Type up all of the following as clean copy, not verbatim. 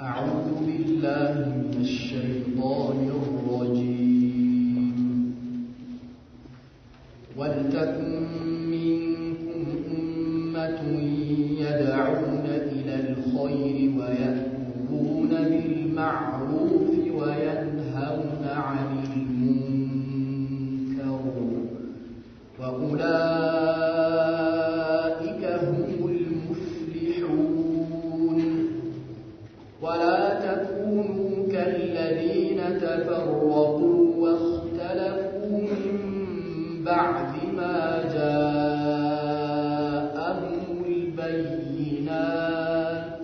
أعوذ بالله من الشيطان الرجيم. ولتكن منكم أمة يدعون إلى الخير ويأمرون بالمعروف وينهون عن المنكر وأولئك هم المفلحون. ولا تكونوا كالذين تفرقوا واختلفوا من بعد ما جاءهم البينات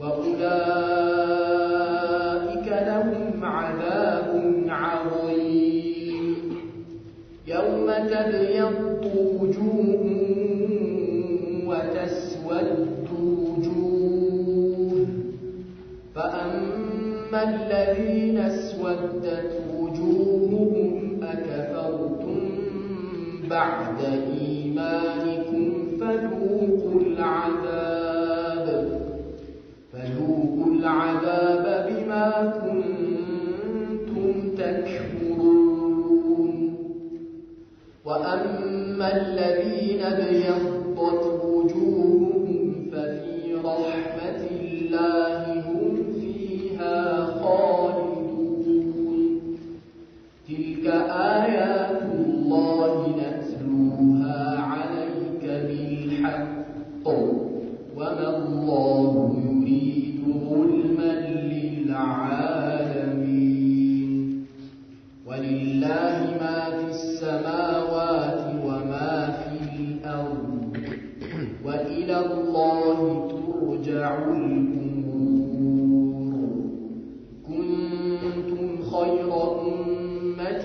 وأولئك لهم عذاب عظيم. يوم تبيض وجوه وتسود وجوه، فأما الذين اسودت وجوههم أكفرتم بعد إيمانكم فذوقوا العذاب بما كنتم تكفرون. وأما الذين ابيضت وجوههم ففي رحمة الله هم فيها خالدون. تلك آيات الله نتلوها عليك بالحق وما الله يريد ظلما للعالمين. ولله ما في السماوات وما في الأرض وإلى الله ترجع الأمور. كنتم خير أمة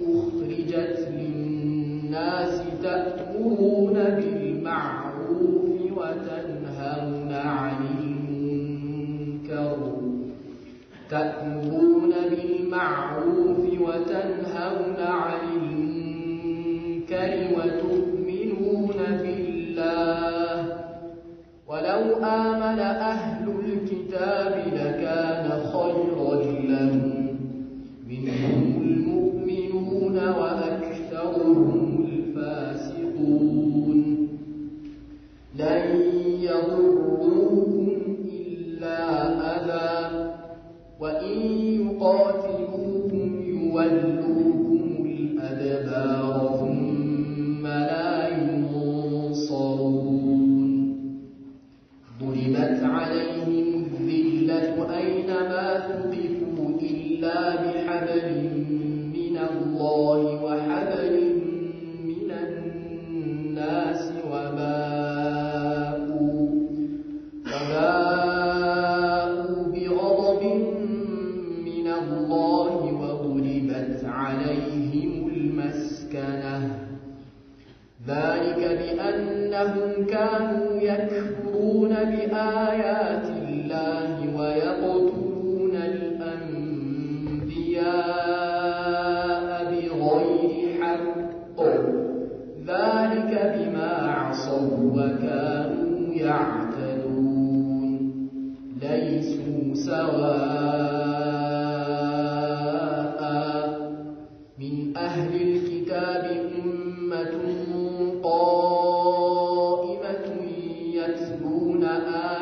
أخرجت للناس تأمرون بالمعروف وتنهون عن المنكر وتؤمنون بالله. ولو آمن أهل الكتاب لكان خيرا لهم، منهم المؤمنون وأكثرهم الفاسقون. لن يضروكم إلا أذى وإن يقاتلوكم يولوكم الأدبار ثم لا ينصرون. ضربت عليهم الذلة أينما ثقفوا إلا بحبل من الله وحبل من الناس وباءوا بغضب من الله وضربت عليهم المسكنة. ذلك بأنهم كانوا يكفرون بآيات الله ويقتلون الأنبياء بغير حق. ذلك بما عصوا وكانوا يعتدون. ليسوا سواء من أهل الكتاب أمة قائمة يتلون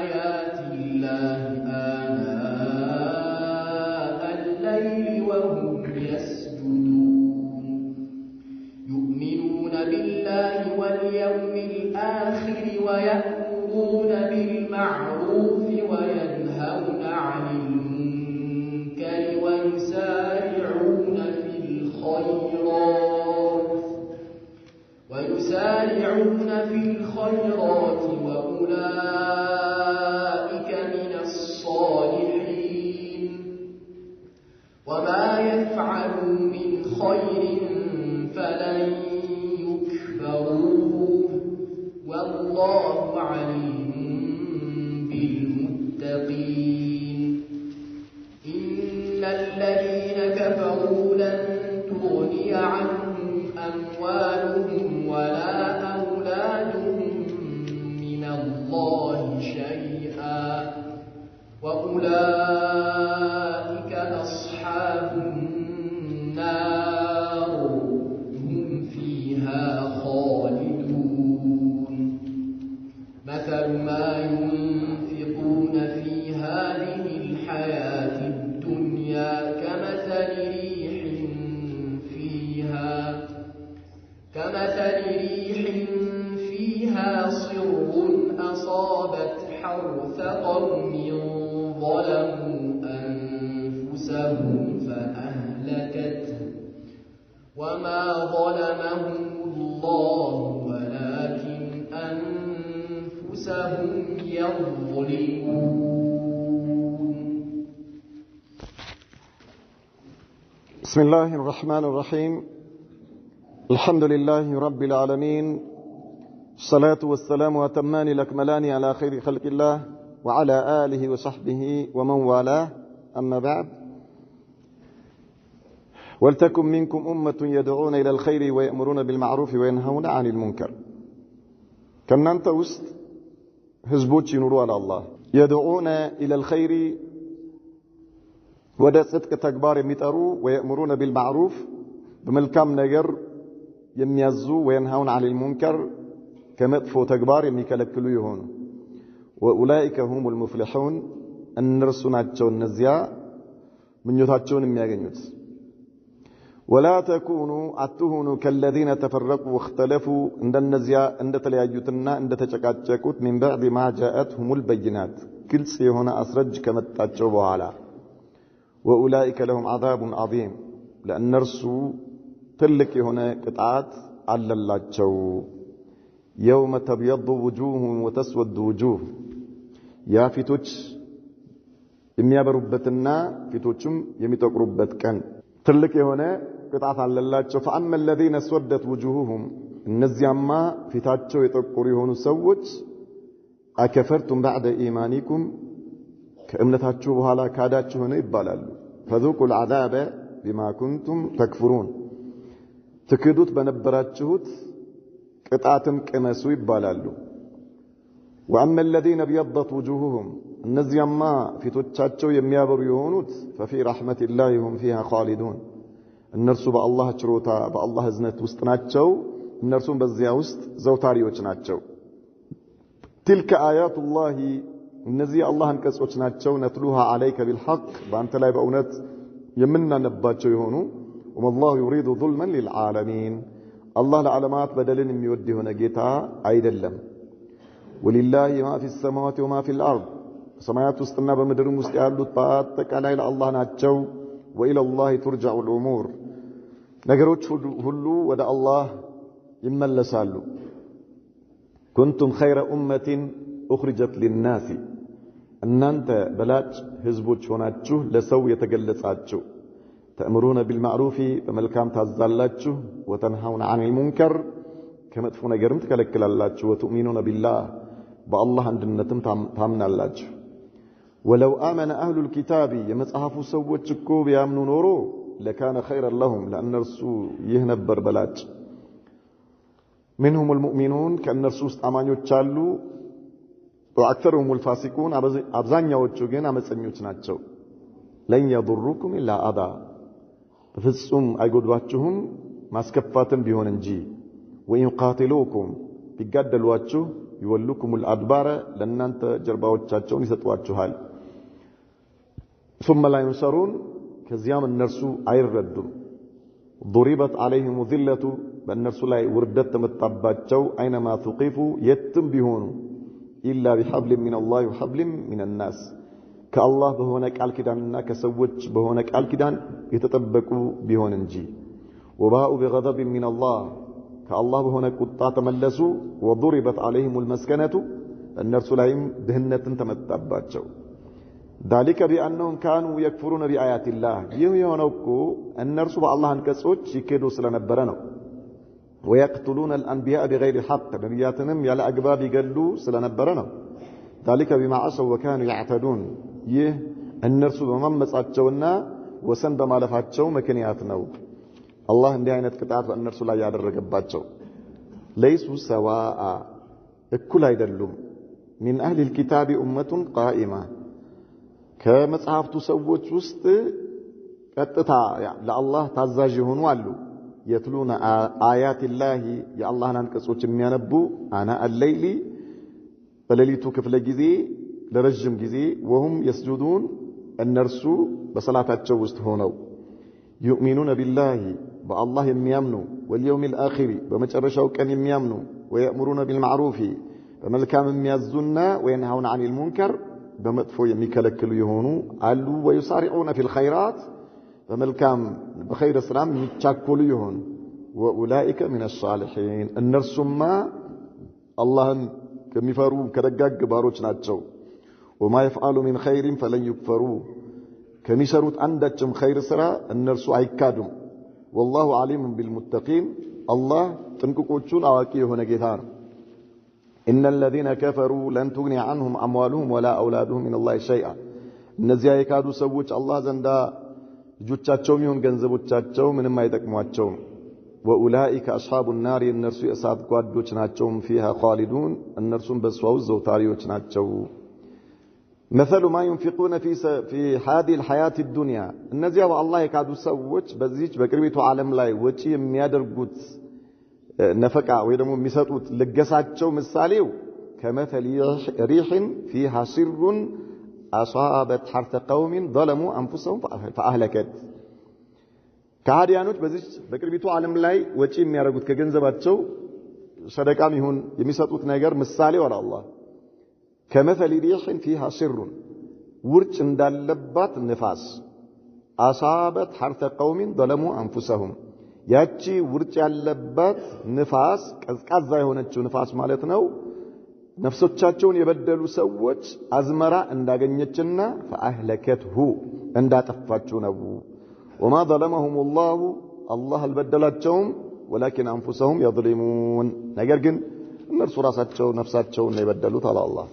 آيات الله آناء الليل وهم يسجدون. يؤمنون بالله واليوم الآخر ويأمرون بالمعروف وينهون عن المنكر ويسارعون في الخيرات وأولئك من الصالحين. وما يفعلوا من خير فلن يكفروه والله عليم بالمتقين. إن الذين كفروا لن تغني عنهم أموالهم ولا أولادهم من الله شيئا وأولئك وأولئك أصحاب النار هم فيها خالدون مثل ما ينفقون في هذه الحياة الدنيا كمثل ريح فيها صر أصابت حرث قوم ظلموا أنفسهم فأهلكته وما ظلمهم الله ولكن أنفسهم يظلمون. بسم الله الرحمن الرحيم. الحمد لله رب العالمين، الصلاة والسلام وتمان الأكملان على خير خلق الله وعلى آله وصحبه ومن والاه، أما بعد. ولتكن منكم أمة يدعون إلى الخير ويأمرون بالمعروف وينهون عن المنكر. كنانت وسط حزبوች ይኑሩ على الله يدعون إلى الخير ወደ ጽድቅ ተግባር የሚጠሩ ويأمرون بالمعروف በመልካም ነገር የሚያዙ وينهون عن المنكر ከመጥፎ ተግባር የሚከለክሉ ይሆኑ وأولئك هم المفلحون እነርሱ ናቸው እነዚያ ምኞታቸውን የሚያገኙት። ولا تكونوا أتهونوا كالذين تفرقوا واختلفوا እንደነዚያ እንደተለያዩትና እንደተጨቃጨቁት من بعد ما جاءتهم البينات ግልጽ የሆነ አስረጅ ከመጣቸው በኋላ وأولئك لهم عذاب عظيم ለእነርሱ ትልቅ የሆነ ቅጣት አለላቸው። يوم تبيض وجوه وتسود وجوه ያ ፊቶች የሚያበሩበትና ፊቶችም የሚጠቁሩበት ቀን ትልቅ የሆነ ቅጣት አለላቸው። فأما الذين اسودت وجوههم እነዚያማ ፊታቸው የጠቆሩ የሆኑ ሰዎች أكفرتم بعد إيمانكم ከእምነታችሁ በኋላ ካዳችሁ ሆነ ይባላሉ። فذوقوا العذاب بما كنتم تكفرون ትክዱት በነበራችሁት ቅጣትም ቅመሱ ይባላሉ። وأما الذين ابيضت وجوههم እነዚያማ ፊቶቻቸው የሚያበሩ የሆኑት ففي رحمة الله هم فيها خالدون እነርሱ በአላህ ችሮታ በአላህ እዝነት ውስጥ ናቸው። እነርሱም በዚያ ውስጥ ዘውታሪዎች ናቸው። تلك آيات الله እነዚህ አላህ አንቀጾች ናቸው። ነትሉሃ عليك بالحق በአንተ ላይ በእውነት የምናነባቸው የሆኑ وما الله يريد ظلما للعالمين الله ለዓለማት በደልን የሚወድ የሆነ ጌታ አይደለም። ولله ما في السماوات وما في الأرض ሰማያት ውስጥና በምድርም ውስጥ ያሉት በአጠቃላይ ለአላህ ናቸው። وإلى الله ترجع الأمور ነገሮች ሁሉ ወደ አላህ ይመለሳሉ። كنتم خير أمة أخرجت للناس እናንተ በላጭ ህዝቦች ሆናችሁ ለሰው የተገለጻችሁ تأمرون بالمعروف በመልካም ታዛላችሁ وتنهون عن المنكر ከመጥፎ ነገርም ትከለክላላችሁ وتؤمنون بالله በአላህ አንድነትም ታምናላችሁ። ولو آمن أهل الكتاب የመጽሐፉ ሰዎች እኮ ቢያምኑ ኖሮ لكان خيرا لهم ለእነርሱ ይህ ነበር በላጭ። منهم المؤمنون ከእነርሱ ውስጥ አማኞች አሉ وأكثرهم الفاسقون አብዛኛዎቹ ግን አመፀኞች ናቸው። لن يضركم إلا أذى ፍጹም አይጎዷችሁም ማስከፋትም ቢሆን እንጂ وإن يقاتلوكم ቢጋደሏችሁ يولوكم الأدبار ለእናንተ ጀርባዎቻቸውን ይሰጧችኋል። ثم لا ينصرون ከዚያም እነርሱ አይረዱም። ضربت عليهم الذلة በእነርሱ ላይ ውርደት ተመጣባቸው أينما ثقفوا የትም ቢሆኑ إلا بحبل من الله وحبل من الناس ከአላህ በሆነ ቃል ኪዳንና ከሰዎች በሆነ ቃል ኪዳን የተጠበቁ ቢሆን እንጂ وباءوا بغضب من الله ከአላህ በሆነ ቁጣ ተመለሱ። وضربت عليهم المسكنة እነርሱ ላይም ድህነትን ተመጣባቸው። ذلك بأنهم كانوا يكفرون بآيات الله ይህ የሆነው እኮ እነርሱ በአላህ አንቀጾች ይክዱ ስለነበረ ነው። ويقتلون الأنبياء بغير حق ነቢያትንም ያለ አግባብ ይገሉ ስለነበረ ነው። ذلك بما عصوا وكانوا يعتدون ይህ እነርሱ በመመጻቸውና ወሰን በማለፋቸው ምክንያት ነው አላህ እንዲህ አይነት ቅጣት በእነርሱ ላይ ያደረገባቸው። ليس سواء እኩል አይደሉም። من أهل الكتاب أمة قائمة ከመጽሐፍቱ ሰዎች ውስጥ ቀጥታ ለአላህ ታዛዥ የሆኑ አሉ። የትሉነ አያቲላሂ የአላህን አንቀጾች የሚያነቡ አና አለይሊ በሌሊቱ ክፍለ ጊዜ ለረጅም ጊዜ ወሁም የስጁዱን እነርሱ በሰላታቸው ውስጥ ሆነው ዩእሚኑነ ቢላሂ በአላህ የሚያምኑ ወልየውሚል አኺሪ በመጨረሻው ቀን የሚያምኑ ወየእምሩነ ቢልማዕሩፊ በመልካም የሚያዙና ወየንሃውነ ዐኒል ሙንከር በመጥፎ የሚከለክሉ የሆኑ አሉ። ወዩሳሪዑነ ፊል ኸይራት በመልካም በኸይር ስራም የሚቻኮሉ የሆኑ ወኡላኢከ ሚነ ሷሊሒን እነርሱማ አላህን ከሚፈሩ ከደጋግ ባሮች ናቸው። ወማ የፍዓሉ ሚን ኸይሪን ፈለን ዩክፈሩ ከሚሰሩት አንዳችም ኸይር ስራ እነርሱ አይካዱም። ወላሁ ዓሊሙን ቢልሙተቂን አላህ ጥንቅቆቹን አዋቂ የሆነ ጌታ ነው። ኢነ ለዚነ ከፈሩ ለን ቱግኒ ዐንሁም አምዋሉሁም ወላ አውላዱሁም ሚነላሂ ሸይአ እነዚያ የካዱ ሰዎች አላህ ዘንዳ ልጆቻቸውም ይሁን ገንዘቦቻቸው ምንም አይጠቅሟቸውም። ወኡላኢከ አስሓቡ ናር እነርሱ የእሳት ጓዶች ናቸው። ፊሃ ኻሊዱን እነርሱም በእሷ ውስጥ ዘውታሪዎች ናቸው። መሰሉ ማ ዩንፊቁነ ፊ ሃዚሂል ሐያቲ ዱንያ እነዚያ በአላህ የካዱ ሰዎች በዚህች በቅርቢቱ ዓለም ላይ ወጪ የሚያደርጉት ነፈቃ ወይ ደግሞ የሚሰጡት ልገሳቸው ምሳሌው ከመሰሊ ሪሕን ፊሃ ሲሩን አሷበት ሐርተ ቀውሚን ظለሙ አንፉሰሁም ፈአህለከት ከሃዲያኖች በዚህች በቅርቢቱ ዓለም ላይ ወጪ የሚያደርጉት ከገንዘባቸው ሰደቃም ይሁን የሚሰጡት ነገር ምሳሌው አለ አላህ ከመሰሊ ሪሕን ፊሃ ሲሩን ውርጭ እንዳለባት ንፋስ አሷበት ሐርተ ቀውሚን ظለሙ አንፉሰሁም ያቺ ውርጭ ያለባት ንፋስ ቀዝቃዛ የሆነችው ንፋስ ማለት ነው ነፍሶቻቸውን የበደሉ ሰዎች አዝመራ እንዳገኘችና ፈአህለከትሁ እንዳጠፋችው ነው። ወማ ظለመሁም ላሁ አላህ አልበደላቸውም ወላኪን አንፉሰሁም የظሊሙን ነገር ግን እነርሱ ራሳቸው ነፍሳቸውን የበደሉት አለ አላህ።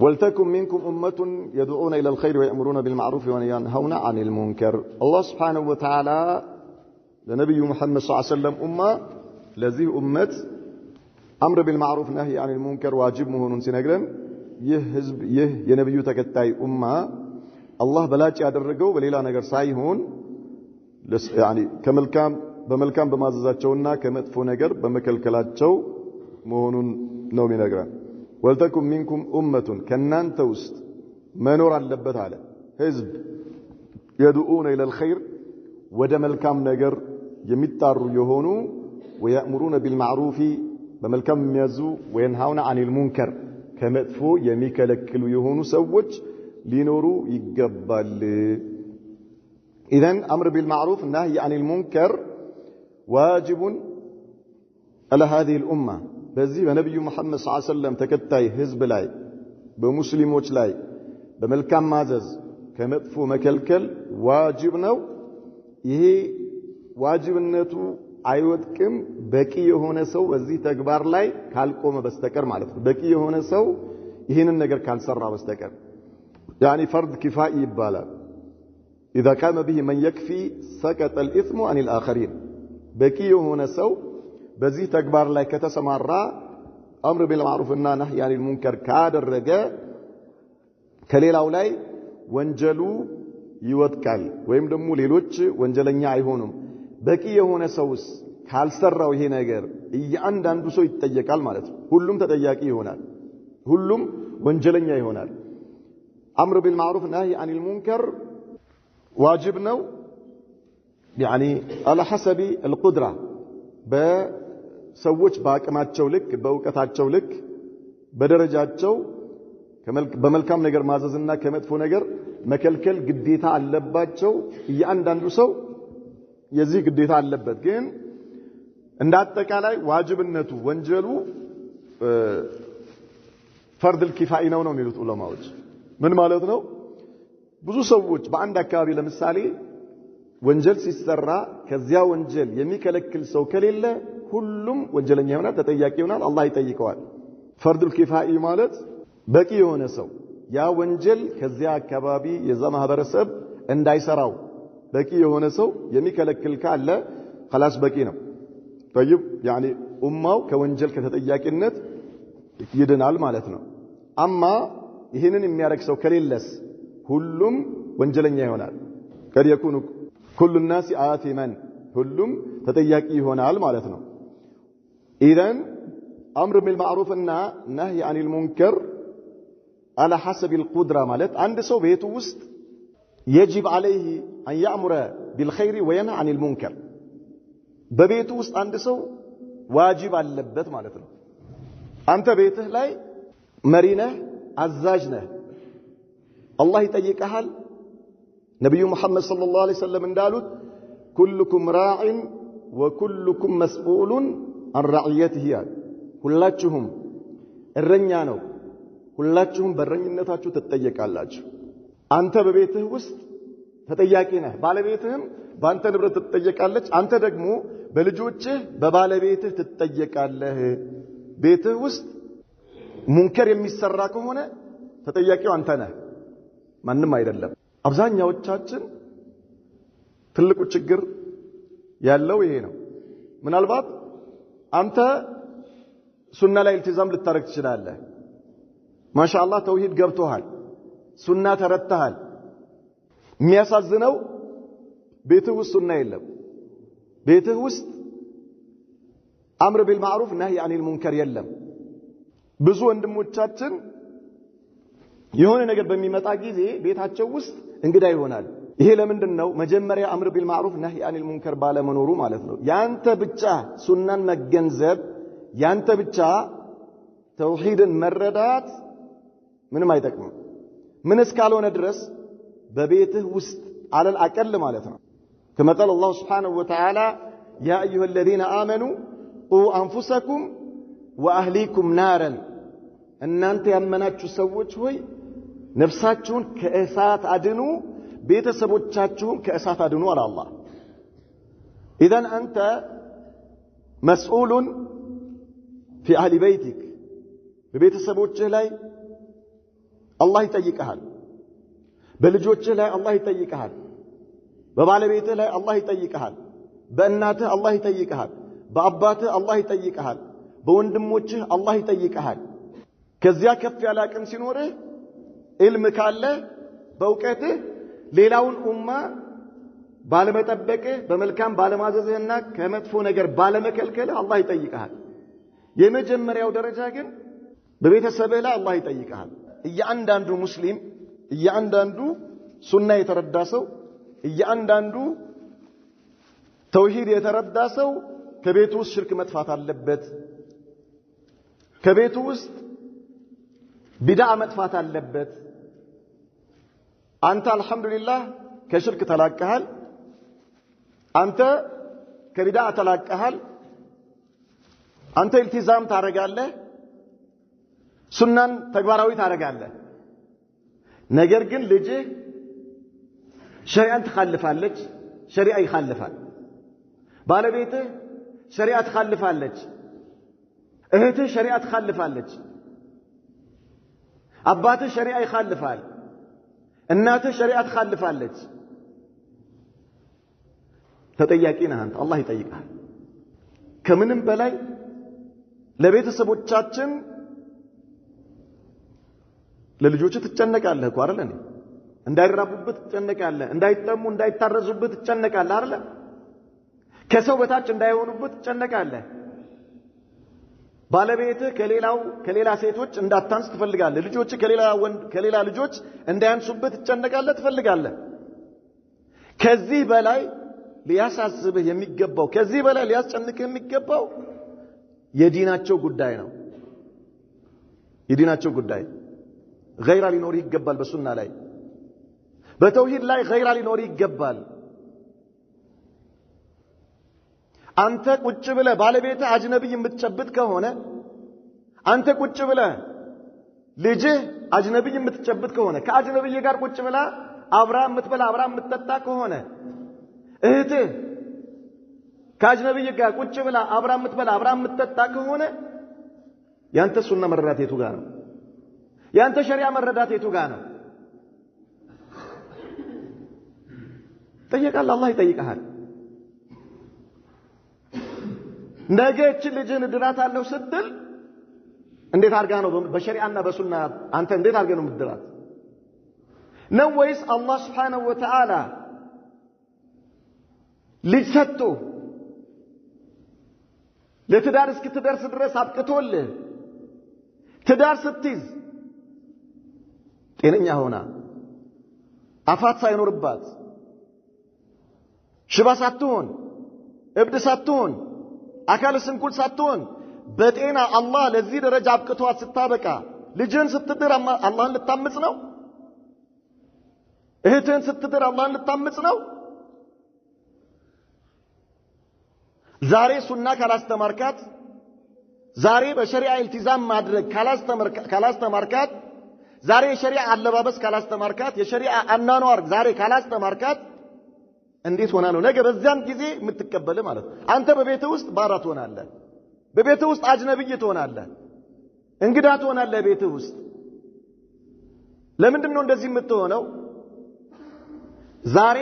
ወልተኩን ሚንኩም ኡመቱን የድዑነ ኢለል ኸይር ወየእምሩነ ቢልማዕሩፍ ወየንሀውነ ዐኒል ሙንከር አላህ ሱብሓነሁ ወተዓላ ለነቢዩ ሙሐመድ ሰለላሁ ዐለይሂ ወሰለም ኡማ ለዚህ ኡመት አምር ቢልማዕሩፍ ነህይ ዐኒል ሙንከር ዋጅብ መሆኑን ሲነግረን ይህ ህዝብ ይህ የነቢዩ ተከታይ ኡማ አላህ በላጭ ያደረገው በሌላ ነገር ሳይሆን በመልካም በማዘዛቸውና ከመጥፎ ነገር በመከልከላቸው መሆኑን ነው የሚነግረን። ወልተኩም ሚንኩም ኡመቱን ከእናንተ ውስጥ መኖር አለበት አለ ህዝብ የድዑነ ኢለል ኸይር ወደ መልካም ነገር የሚጣሩ የሆኑ ወየእምሩነ ቢልማዕሩፊ በመልካም የሚያዙ ወየንሃውነ ዐኒል ሙንከር ከመጥፎ የሚከለክሉ የሆኑ ሰዎች ሊኖሩ ይገባል። ኢዘን አምር ቢልማዕሩፍ ነህይ ዐኒል ሙንከር ዋጅቡን ዐላ ሃዚሂል ኡማ በዚህ በነቢዩ ሙሐመድ ሰለላሁ ዐለይሂ ወሰለም ተከታይ ህዝብ ላይ በሙስሊሞች ላይ በመልካም ማዘዝ ከመጥፎ መከልከል ዋጅብ ነው። ይሄ ዋጅብነቱ አይወድቅም በቂ የሆነ ሰው በዚህ ተግባር ላይ ካልቆመ በስተቀር ማለት ነው። በቂ የሆነ ሰው ይህንን ነገር ካልሰራ በስተቀር ያኒ ፈርድ ኪፋኢ ይባላል። إذا قام به من يكفي سقط الإثم عن الآخرين በቂ የሆነ ሰው በዚህ ተግባር ላይ ከተሰማራ አምር ቢልማዕሩፍና ነህይ ዐኒል ሙንከር ካደረገ ከሌላው ላይ ወንጀሉ ይወድቃል ወይም ደግሞ ሌሎች ወንጀለኛ አይሆኑም። በቂ የሆነ ሰውስ ካልሰራው ይሄ ነገር እያንዳንዱ ሰው ይጠየቃል ማለት ነው። ሁሉም ተጠያቂ ይሆናል፣ ሁሉም ወንጀለኛ ይሆናል። አምር ቢልማዕሩፍ ነህይ ዐኒል ሙንከር ዋጅብ ነው። ያኒ አለ ሐሰቢ القدራ በሰዎች በአቅማቸው ልክ በእውቀታቸው ልክ በደረጃቸው በመልካም ነገር ማዘዝና ከመጥፎ ነገር መከልከል ግዴታ አለባቸው። እያንዳንዱ ሰው የዚህ ግዴታ አለበት። ግን እንዳጠቃላይ ዋጅብነቱ ወንጀሉ ፈርድል ኪፋኢ ነው የሚሉት ዑለማዎች። ምን ማለት ነው? ብዙ ሰዎች በአንድ አካባቢ ለምሳሌ ወንጀል ሲሰራ ከዚያ ወንጀል የሚከለክል ሰው ከሌለ ሁሉም ወንጀለኛ ይሆናል፣ ተጠያቂ ይሆናል፣ አላህ ይጠይቀዋል። ፈርዱል ኪፋኢ ማለት በቂ የሆነ ሰው ያ ወንጀል ከዚያ አካባቢ የዛ ማህበረሰብ እንዳይሰራው በቂ የሆነ ሰው የሚከለክል ካለ خلاص በቂ ነው። طيب يعني ኡማው ከወንጀል ከተጠያቂነት ይድናል ማለት ነው። አማ ይህንን የሚያደርግ ሰው ከሌለስ ሁሉም ወንጀለኛ ይሆናል። قد يكون كل الناس آثما ሁሉም ተጠያቂ ይሆናል ማለት ነው። إذن أمر بالمعروف እና نهي عن المنكر على حسب القدرة ማለት አንድ ሰው ቤቱ ውስጥ يجب عليه أن يأمر بالخير وينهى عن المنكر በቤቱ ውስጥ አንድ ሰው ዋጅብ አለበት ማለት ነው። አንተ ቤትህ ላይ መሪ ነህ፣ አዛዥ ነህ። አላህ ይጠይቀሃል። ነብዩ መሐመድ ሰለላሁ ዐለይሂ ወሰለም እንዳሉት ኩልኩም ራዕን ወኩልኩም መስኡሉን አን ረዕየቲሂ፣ ሁላችሁም እረኛ ነው፣ ሁላችሁም በእረኝነታችሁ ትጠየቃላችሁ። አንተ በቤትህ ውስጥ ተጠያቂ ነህ፣ ባለቤትህም በአንተ ንብረት ትጠየቃለች። አንተ ደግሞ በልጆችህ በባለቤትህ ትጠየቃለህ። ቤትህ ውስጥ ሙንከር የሚሰራ ከሆነ ተጠያቂው አንተ ነህ፣ ማንም አይደለም። አብዛኛዎቻችን ትልቁ ችግር ያለው ይሄ ነው። ምናልባት አንተ ሱና ላይ ኢልቲዛም ልታረግ ትችላለህ። ማሻአላህ ተውሂድ ገብቶሃል፣ ሱና ተረድተሃል። የሚያሳዝነው ቤትህ ውስጥ ሱና የለም። ቤትህ ውስጥ አምር ቢልማዕሩፍ ነህይ አኒል ሙንከር የለም። ብዙ ወንድሞቻችን የሆነ ነገር በሚመጣ ጊዜ ቤታቸው ውስጥ እንግዳ ይሆናል። ይሄ ለምንድን ነው? መጀመሪያ አምር ቢልማዕሩፍ ነህይ አኒል ሙንከር ባለመኖሩ ማለት ነው። ያንተ ብቻ ሱናን መገንዘብ፣ ያንተ ብቻ ተውሂድን መረዳት ምንም አይጠቅምም። ምን እስካልሆነ ድረስ በቤትህ ውስጥ አለል አቀል ማለት ነው። كما قال الله سبحانه وتعالى يا أيها الذين آمنوا قوا أنفسكم وأهليكم نارا أن أنت يمناتشو سوتشوي نفساتشون كأسات عدنو بيت سبوتشاتشون كأسات عدنو على الله. إذن أنت مسؤول في أهل بيتك ببيت سبوتشه لاي الله يتيقهال، بلجوتشه لاي الله يتيقهال، በባለቤትህ ላይ አላህ ይጠይቅሃል፣ በእናትህ አላህ ይጠይቅሃል፣ በአባትህ አላህ ይጠይቅሃል፣ በወንድሞችህ አላህ ይጠይቅሃል። ከዚያ ከፍ ያለ አቅም ሲኖርህ ኢልም ካለ በእውቀትህ ሌላውን ኡማ ባለመጠበቅህ በመልካም ባለማዘዝህና ከመጥፎ ነገር ባለመከልከልህ አላህ ይጠይቅሃል። የመጀመሪያው ደረጃ ግን በቤተሰብህ ላይ አላህ ይጠይቅሃል። እያንዳንዱ ሙስሊም እያንዳንዱ ሱና የተረዳ ሰው እያንዳንዱ ተውሂድ የተረዳ ሰው ከቤቱ ውስጥ ሽርክ መጥፋት አለበት። ከቤቱ ውስጥ ቢድዓ መጥፋት አለበት። አንተ አልহামዱሊላህ ከሽርክ ተላቀሃል፣ አንተ ከቢድዓ ተላቀሃል፣ አንተ ኢልቲዛም ታረጋለህ፣ ሱናን ተግባራዊ ታረጋለህ። ነገር ግን ልጅህ ሸሪዓን ትخالፋለች፣ ሸሪዓ ይخالፋል። ባለቤትህ ሸሪዓ ትخالፋለች፣ እህትህ ሸሪዓ ትخالፋለች፣ አባትህ ሸሪዓ ይخالፋል፣ እናትህ ሸሪዓ ትخالፋለች። ተጠያቂ ነህ አንተ፣ አላህ ይጠይቅሃል። ከምንም በላይ ለቤተሰቦቻችን ለልጆች ትጨነቃለህ እኮ አይደል? እንዳይራቡበት ትጨነቃለህ፣ እንዳይጠሙ እንዳይታረዙበት ትጨነቃለህ አይደል? ከሰው በታች እንዳይሆኑበት ትጨነቃለህ። ባለቤትህ ከሌላ ሴቶች እንዳታንስ ትፈልጋለህ። ልጆች ከሌላ ልጆች እንዳያንሱበት ትጨነቃለህ፣ ትፈልጋለህ። ከዚህ በላይ ሊያሳስብህ የሚገባው፣ ከዚህ በላይ ሊያስጨንቅህ የሚገባው የዲናቸው ጉዳይ ነው። የዲናቸው ጉዳይ ገይራ ሊኖር ይገባል። በሱና ላይ በተውሂድ ላይ ገይራ ሊኖር ይገባል። አንተ ቁጭ ብለህ ባለቤትህ አጅነብይ የምትጨብጥ ከሆነ፣ አንተ ቁጭ ብለህ ልጅህ አጅነብይ የምትጨብጥ ከሆነ፣ ከአጅነብይ ጋር ቁጭ ብለህ አብራ የምትበላ አብራ የምትጠጣ ከሆነ፣ እህትህ ከአጅነብይ ጋር ቁጭ ብለህ አብራ የምትበላ አብራ የምትጠጣ ከሆነ ያንተ ሱና መረዳት የቱ ጋር ነው? ያንተ ሸሪዓ መረዳት የቱ ጋር ነው? ጠይቃለህ፣ አላህ ይጠይቅሃል። ነገ እቺን ልጅህን እድራታለሁ ስትል እንዴት አድርጋ ነው በሸሪዓና በሱና አንተ እንዴት አድርገህ ነው የምትድራት? ነው ወይስ አላህ Subhanahu Wa Ta'ala ልጅ ሰጥቶ ለትዳር እስክትደርስ ድረስ አብቅቶልህ ትዳር ስትይዝ ጤነኛ ሆና አፋት ሳይኖርባት ሽባ ሳትሆን እብድ ሳትሆን አካል ስንኩል ሳትሆን በጤና አላህ ለዚህ ደረጃ አብቅቷት ስታበቃ ልጅን ስትድር አላህን ልታምጽ ነው? እህትን ስትድር አላህን ልታምጽ ነው? ዛሬ ሱና ካላስተማርካት ዛሬ በሸሪዓ ኢልቲዛም ማድረግ ካላስተማርካት ዛሬ የሸሪዓ አለባበስ ካላስተማርካት የሸሪዓ አናኗር ዛሬ ካላስተማርካት እንዴት ሆና ነው ነገ በዛን ጊዜ የምትቀበል ማለት ነው? አንተ በቤትህ ውስጥ ባራ ትሆናለህ። በቤትህ ውስጥ አጅነብይ ትሆናለህ። እንግዳ ትሆናለህ ቤትህ ውስጥ። ለምንድን ነው እንደዚህ የምትሆነው? ዛሬ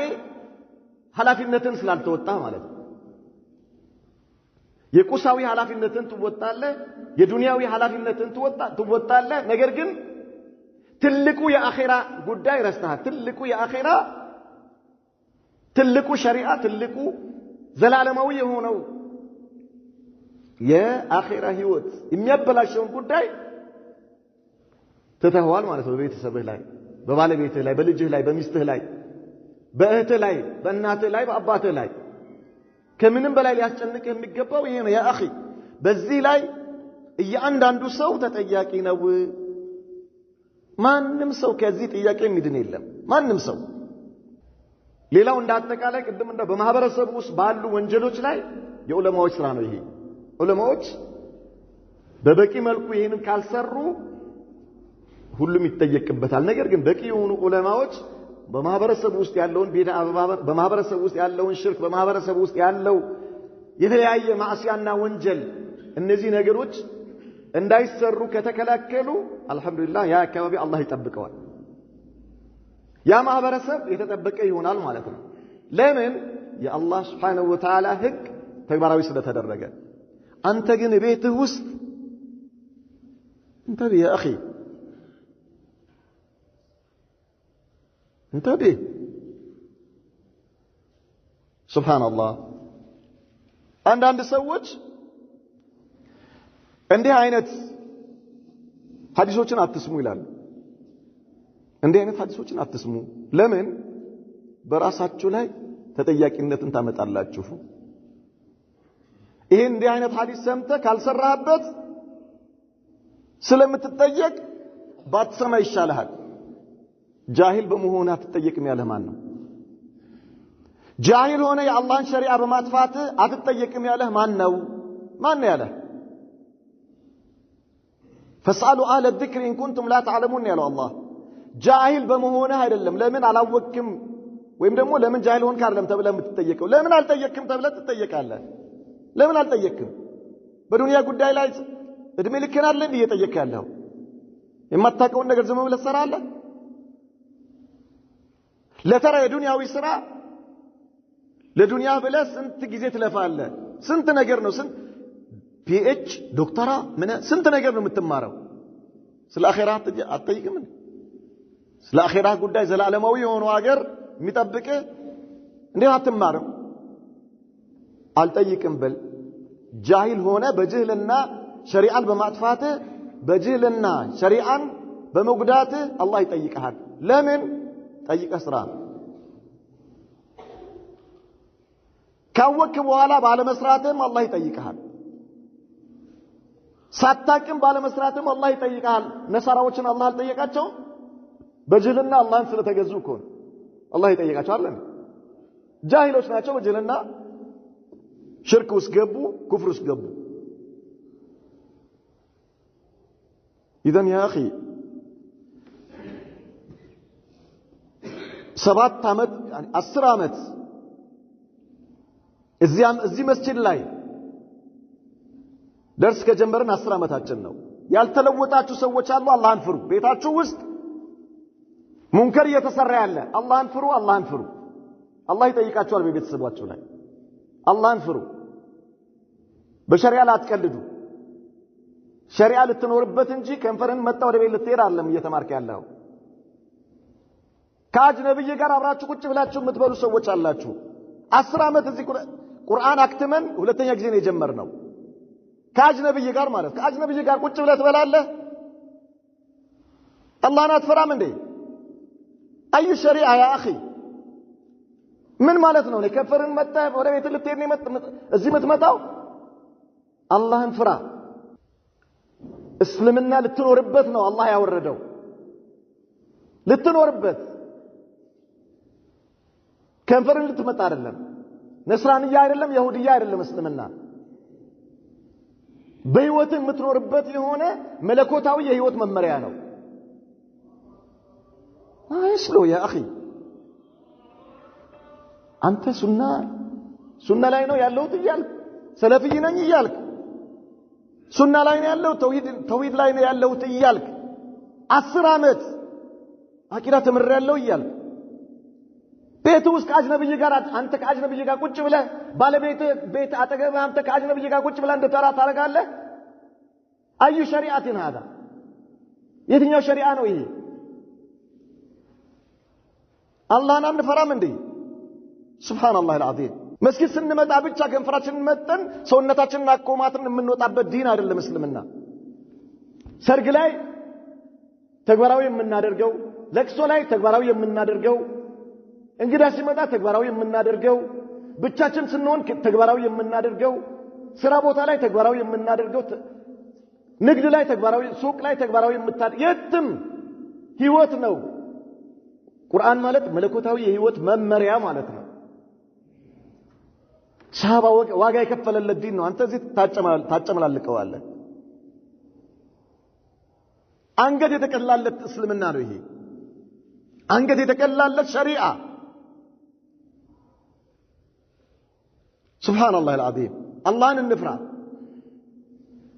ኃላፊነትን ስላልተወጣ ማለት ነው። የቁሳዊ ኃላፊነትን ትወጣለህ፣ የዱንያዊ ኃላፊነትን ትወጣለህ። ነገር ግን ትልቁ የአኺራ ጉዳይ ረስተሃል። ትልቁ የአኺራ ትልቁ ሸሪዓ ትልቁ ዘላለማዊ የሆነው የአኺራ ህይወት የሚያበላሸውን ጉዳይ ተተዋል ማለት ነው። በቤተሰብህ ላይ፣ በባለቤትህ ላይ፣ በልጅህ ላይ፣ በሚስትህ ላይ፣ በእህትህ ላይ፣ በእናትህ ላይ፣ በአባትህ ላይ ከምንም በላይ ሊያስጨንቅህ የሚገባው ይሄ ነው ያ አኺ። በዚህ ላይ እያንዳንዱ ሰው ተጠያቂ ነው። ማንም ሰው ከዚህ ጥያቄ የሚድን የለም። ማንም ሰው ሌላው እንዳጠቃላይ ቅድም በማህበረሰቡ ውስጥ ባሉ ወንጀሎች ላይ የዑለማዎች ስራ ነው ይሄ። ዑለማዎች በበቂ መልኩ ይሄንን ካልሰሩ ሁሉም ይጠየቅበታል። ነገር ግን በቂ የሆኑ ዑለማዎች በማህበረሰቡ ውስጥ ያለውን ቢድዓ በማህበረሰቡ ውስጥ ያለውን ሽርክ በማህበረሰቡ ውስጥ ያለው የተለያየ ማዕሲያና ወንጀል እነዚህ ነገሮች እንዳይሰሩ ከተከላከሉ አልহামዱሊላህ ያ አካባቢ አላህ ይጠብቀዋል። ያ ማህበረሰብ የተጠበቀ ይሆናል ማለት ነው። ለምን? የአላህ Subhanahu Wa Ta'ala ህግ ተግባራዊ ስለተደረገ። አንተ ግን ቤትህ ውስጥ انتبه يا اخي انتبه سبحان الله አንዳንድ ሰዎች እንዲህ አይነት ሐዲሶችን አትስሙ ይላሉ። እንዲህ አይነት ሐዲሶችን አትስሙ። ለምን? በራሳችሁ ላይ ተጠያቂነትን ታመጣላችሁ። ይሄ እንዲህ አይነት ሐዲስ ሰምተህ ካልሰራህበት ስለምትጠየቅ ባትሰማ ይሻልሃል። ጃሂል በመሆንህ አትጠየቅም ያለህ ማን ነው? ጃሂል ሆነ የአላህን ሸሪዓ በማጥፋት አትጠየቅም ያለህ ማን ነው? ማን ነው ያለህ? ፈስአሉ አህለ ዚክሪ ኢን ኩንቱም ላ ተዕለሙን ያለው አላህ። ጃሂል በመሆንህ አይደለም ለምን አላወቅም ወይም ደግሞ ለምን ጃሂል ሆንክ አይደለም ተብለህ የምትጠየቀው። ለምን አልጠየቅም ተብለህ ትጠየቃለህ። ለምን አልጠየቅም? በዱንያ ጉዳይ ላይ እድሜ ልክህን አይደል እንዴ እየጠየቅህ ያለው? የማታውቀውን ነገር ዝም ብለህ ትሰራለህ? ለተራ የዱንያዊ ስራ ለዱንያ ብለህ ስንት ጊዜ ትለፋለህ? ስንት ነገር ነው ስንት ፒኤች ዶክተራ ምን ስንት ነገር ነው የምትማረው? ስለ አኺራ አትጠይቅም? ስለ አኺራ ጉዳይ ዘላለማዊ የሆነው ሀገር የሚጠብቅህ እንዴት አትማርም? አልጠይቅም በል። ጃሂል ሆነ በጅህልና ሸሪዓን በማጥፋት በጅህልና ሸሪዓን በመጉዳት አላህ ይጠይቅሃል። ለምን? ጠይቀህ ስራ። ካወቅክ በኋላ ባለመስራትም አላህ ይጠይቅሃል። ሳታቅም ባለመስራትም አላህ ይጠይቅሃል። ነሳራዎችን አላህ አልጠየቃቸውም? በጅህልና አላህን ስለተገዙ እኮ ነው አላህ ይጠይቃቸው አይደል? ጃሂሎች ናቸው። በጅህልና ሽርክ ውስጥ ገቡ፣ ኩፍር ውስጥ ገቡ። ኢዘን ያ አኺ 7 ዓመት 10 ዓመት እዚህ መስጂድ ላይ ደርስ ከጀመርን 10 ዓመታችን ነው። ያልተለወጣችሁ ሰዎች አሉ። አላህን ፍሩ። ቤታችሁ ውስጥ ሙንከር እየተሰራ ያለ አላህን ፍሩ። አላህን ፍሩ። አላህ ይጠይቃችኋል በቤተሰባችሁ ላይ። አላህን ፍሩ። በሸሪዓ ላይ አትቀልዱ። ሸሪዓ ልትኖርበት እንጂ ከንፈርን መጣ ወደ ቤት ልትሄድ አይደለም እየተማርክ ያለው። ከአጅነብይ ጋር አብራችሁ ቁጭ ብላችሁ የምትበሉ ሰዎች አላችሁ 10 ዓመት እዚህ ቁርአን አክትመን ሁለተኛ ጊዜ ነው የጀመርነው ከአጅነብይ ጋር ማለት ከአጅነብይ ጋር ቁጭ ብለህ ትበላለህ አላህን አትፈራም እንዴ አዩ ሸሪዓ ያ አኺ ምን ማለት ነው ለከፈርን መጣ ወደ ቤት ልትሄድ ነው እዚህ የምትመጣው አላህን ፍራ እስልምና ልትኖርበት ነው አላህ ያወረደው ልትኖርበት ከንፈርን ልትመጣ አይደለም ነስራንያ አይደለም ይሁዲያ አይደለም እስልምና በህይወት የምትኖርበት የሆነ መለኮታዊ የህይወት መመሪያ ነው አይስሎ ያ አኺ አንተ ሱና ላይ ነው ያለው ትያልክ ሰለፊይ ነኝ ይያልክ ሱና ላይ ነው ያለው ተውሂድ ላይ ነው ያለው ትያልክ 10 ዓመት አቂዳ ተመረያለው ይያልክ ቤት ውስጥ ከአጅነብይ ጋር አንተ ከአጅነብይ ጋር ቁጭ ብለህ ባለቤት ቤት አጠገብህ አንተ ከአጅነብይ ጋር ቁጭ ብለህ እንደተራ ታረጋለህ አዩ ሸሪዓትን هذا የትኛው ሸሪዓ ነው ይሄ አላህን አንፈራም እንዴ ሱብሃንአላህ አልዓዚም መስጊድ ስንመጣ ብቻ ከንፈራችንን መጠን ሰውነታችንን አቆማትን የምንወጣበት ዲን አይደለም እስልምና ሰርግ ላይ ተግባራዊ የምናደርገው ለቅሶ ላይ ተግባራዊ የምናደርገው እንግዳ ሲመጣ ተግባራዊ የምናደርገው ብቻችን ስንሆን ተግባራዊ የምናደርገው ስራ ቦታ ላይ ተግባራዊ የምናደርገው ንግድ ላይ ተግባራዊ ሱቅ ላይ ተግባራዊ የትም ህይወት ነው ቁርአን ማለት መለኮታዊ የህይወት መመሪያ ማለት ነው ሻባ ዋጋ የከፈለለት ዲን ነው አንተ እዚህ ታጨመላልቀዋለህ አንገት የተቀላለት እስልምና ነው ይሄ አንገት የተቀላለት ሸሪዓ ሱብሃንአላህ አልዓዚም አላህን እንፍራ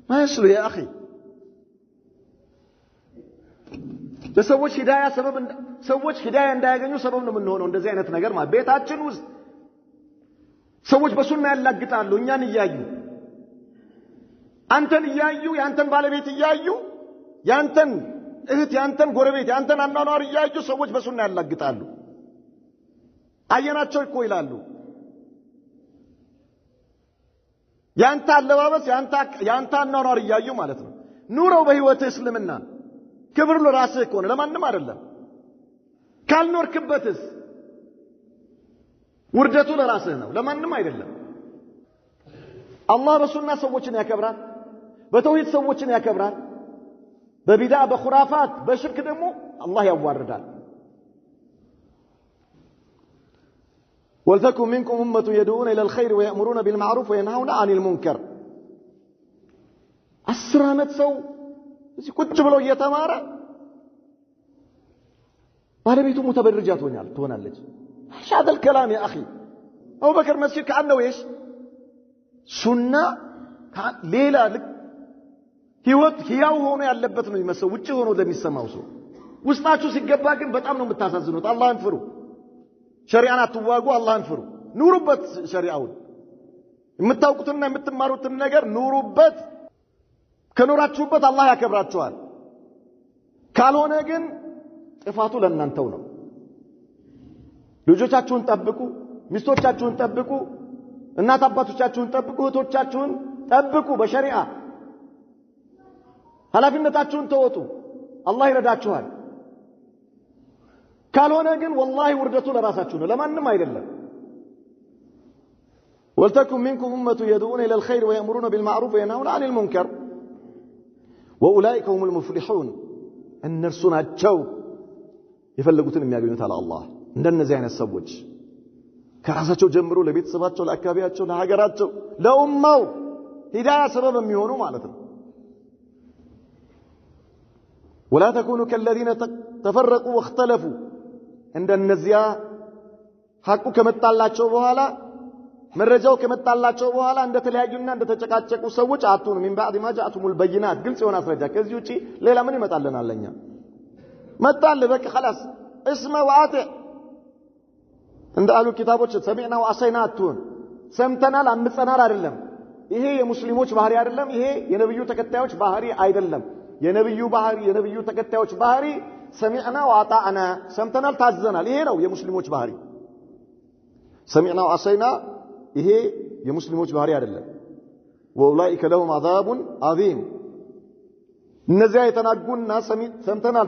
ማይስሉ ያ አኺ ለሰዎች ሂዳያ ሰበብ ሰዎች ሂዳያ እንዳያገኙ ሰበብ ነው የምንሆነው እንደዚህ አይነት ነገር ማለት ቤታችን ውስጥ ሰዎች በሱና ያላግጣሉ እኛን እያዩ አንተን እያዩ ያንተን ባለቤት እያዩ ያንተን እህት ያንተን ጎረቤት ያንተን አናኗር እያዩ ሰዎች በሱና ያላግጣሉ አየናቸው እኮ ይላሉ ያንተ አለባበስ ያንተ አናኗር እያዩ ማለት ነው ኑረው በህይወት እስልምና ክብር ለራስህ እኮ ነው ለማንም አይደለም ካልኖርክበትስ ውርደቱ ለራስህ ነው ለማንም አይደለም አላህ በሱና ሰዎችን ያከብራል በተውሂድ ሰዎችን ያከብራል በቢድዓ በኹራፋት በሽርክ ደግሞ አላህ ያዋርዳል ولتكن منكم أمة يدعون إلى الخير ويأمرون بالمعروف وينهون عن المنكر 10 ዓመት ሰው እዚህ ቁጭ ብሎ እየተማረ ባለቤቱ ሙተበርጃ ትሆናለች هذا الكلام يا أخي أبو بكر مسجد كأنه إيش سنة ليلة ህያው ሆኖ ያለበት ነው የሚመስለው ውጪ ሆኖ ለሚሰማው ሰው ውስጣችሁ ሲገባ ግን በጣም ነው የምታሳዝኑት አላህን ፍሩ ሸሪዓን አትዋጉ አላህን ፍሩ ኑሩበት ሸሪዓውን የምታውቁትና የምትማሩትን ነገር ኑሩበት ከኖራችሁበት አላህ ያከብራችኋል ካልሆነ ግን ጥፋቱ ለእናንተው ነው ልጆቻችሁን ጠብቁ ሚስቶቻችሁን ጠብቁ እናት አባቶቻችሁን ጠብቁ እህቶቻችሁን ጠብቁ በሸሪዓ ኃላፊነታችሁን ተወጡ አላህ ይረዳችኋል ካልሆነ ግን والله ውርደቱ ለራሳችሁ ነው ለማንም አይደለም ولتكن منكم أمة يدعون إلى الخير ويأمرون بالمعروف وينهون عن المنكر وأولئك هم المفلحون እነርሱ ናቸው የፈለጉትን የሚያገኙት አለ አላህ እንደነዚህ አይነት ሰዎች ከራሳቸው ጀምሮ ለቤተሰባቸው ለአካባቢያቸው ለሀገራቸው ለኡማው ሂዳያ ሰበብ የሚሆኑ ማለት ነው ولا تكونوا كالذين تفرقوا واختلفوا እንደነዚያ ሐቁ ከመጣላቸው በኋላ መረጃው ከመጣላቸው በኋላ እንደተለያዩና እንደተጨቃጨቁ ሰዎች አቱን من بعد ما جاءتهم البينات ግልጽ የሆነ አስረጃ ከዚህ ውጪ ሌላ ምን ይመጣልናል ለኛ መጣል በቃ خلاص اسمع واطع እንዳሉ ኪታቦች ሰሚዕና ወአሰይና አቱን ሰምተናል አምፀናል አይደለም ይሄ የሙስሊሞች ባህሪ አይደለም ይሄ የነብዩ ተከታዮች ባህሪ አይደለም የነብዩ ባህሪ የነብዩ ተከታዮች ባህሪ سمعنا وأطعنا سمتنا التعزنا إيه نو يا مسلموش بهاري سمعنا وعصينا إيه يا مسلموش بهاري على الله وأولئك لهم عذاب عظيم النزاع يتناقون سمتنا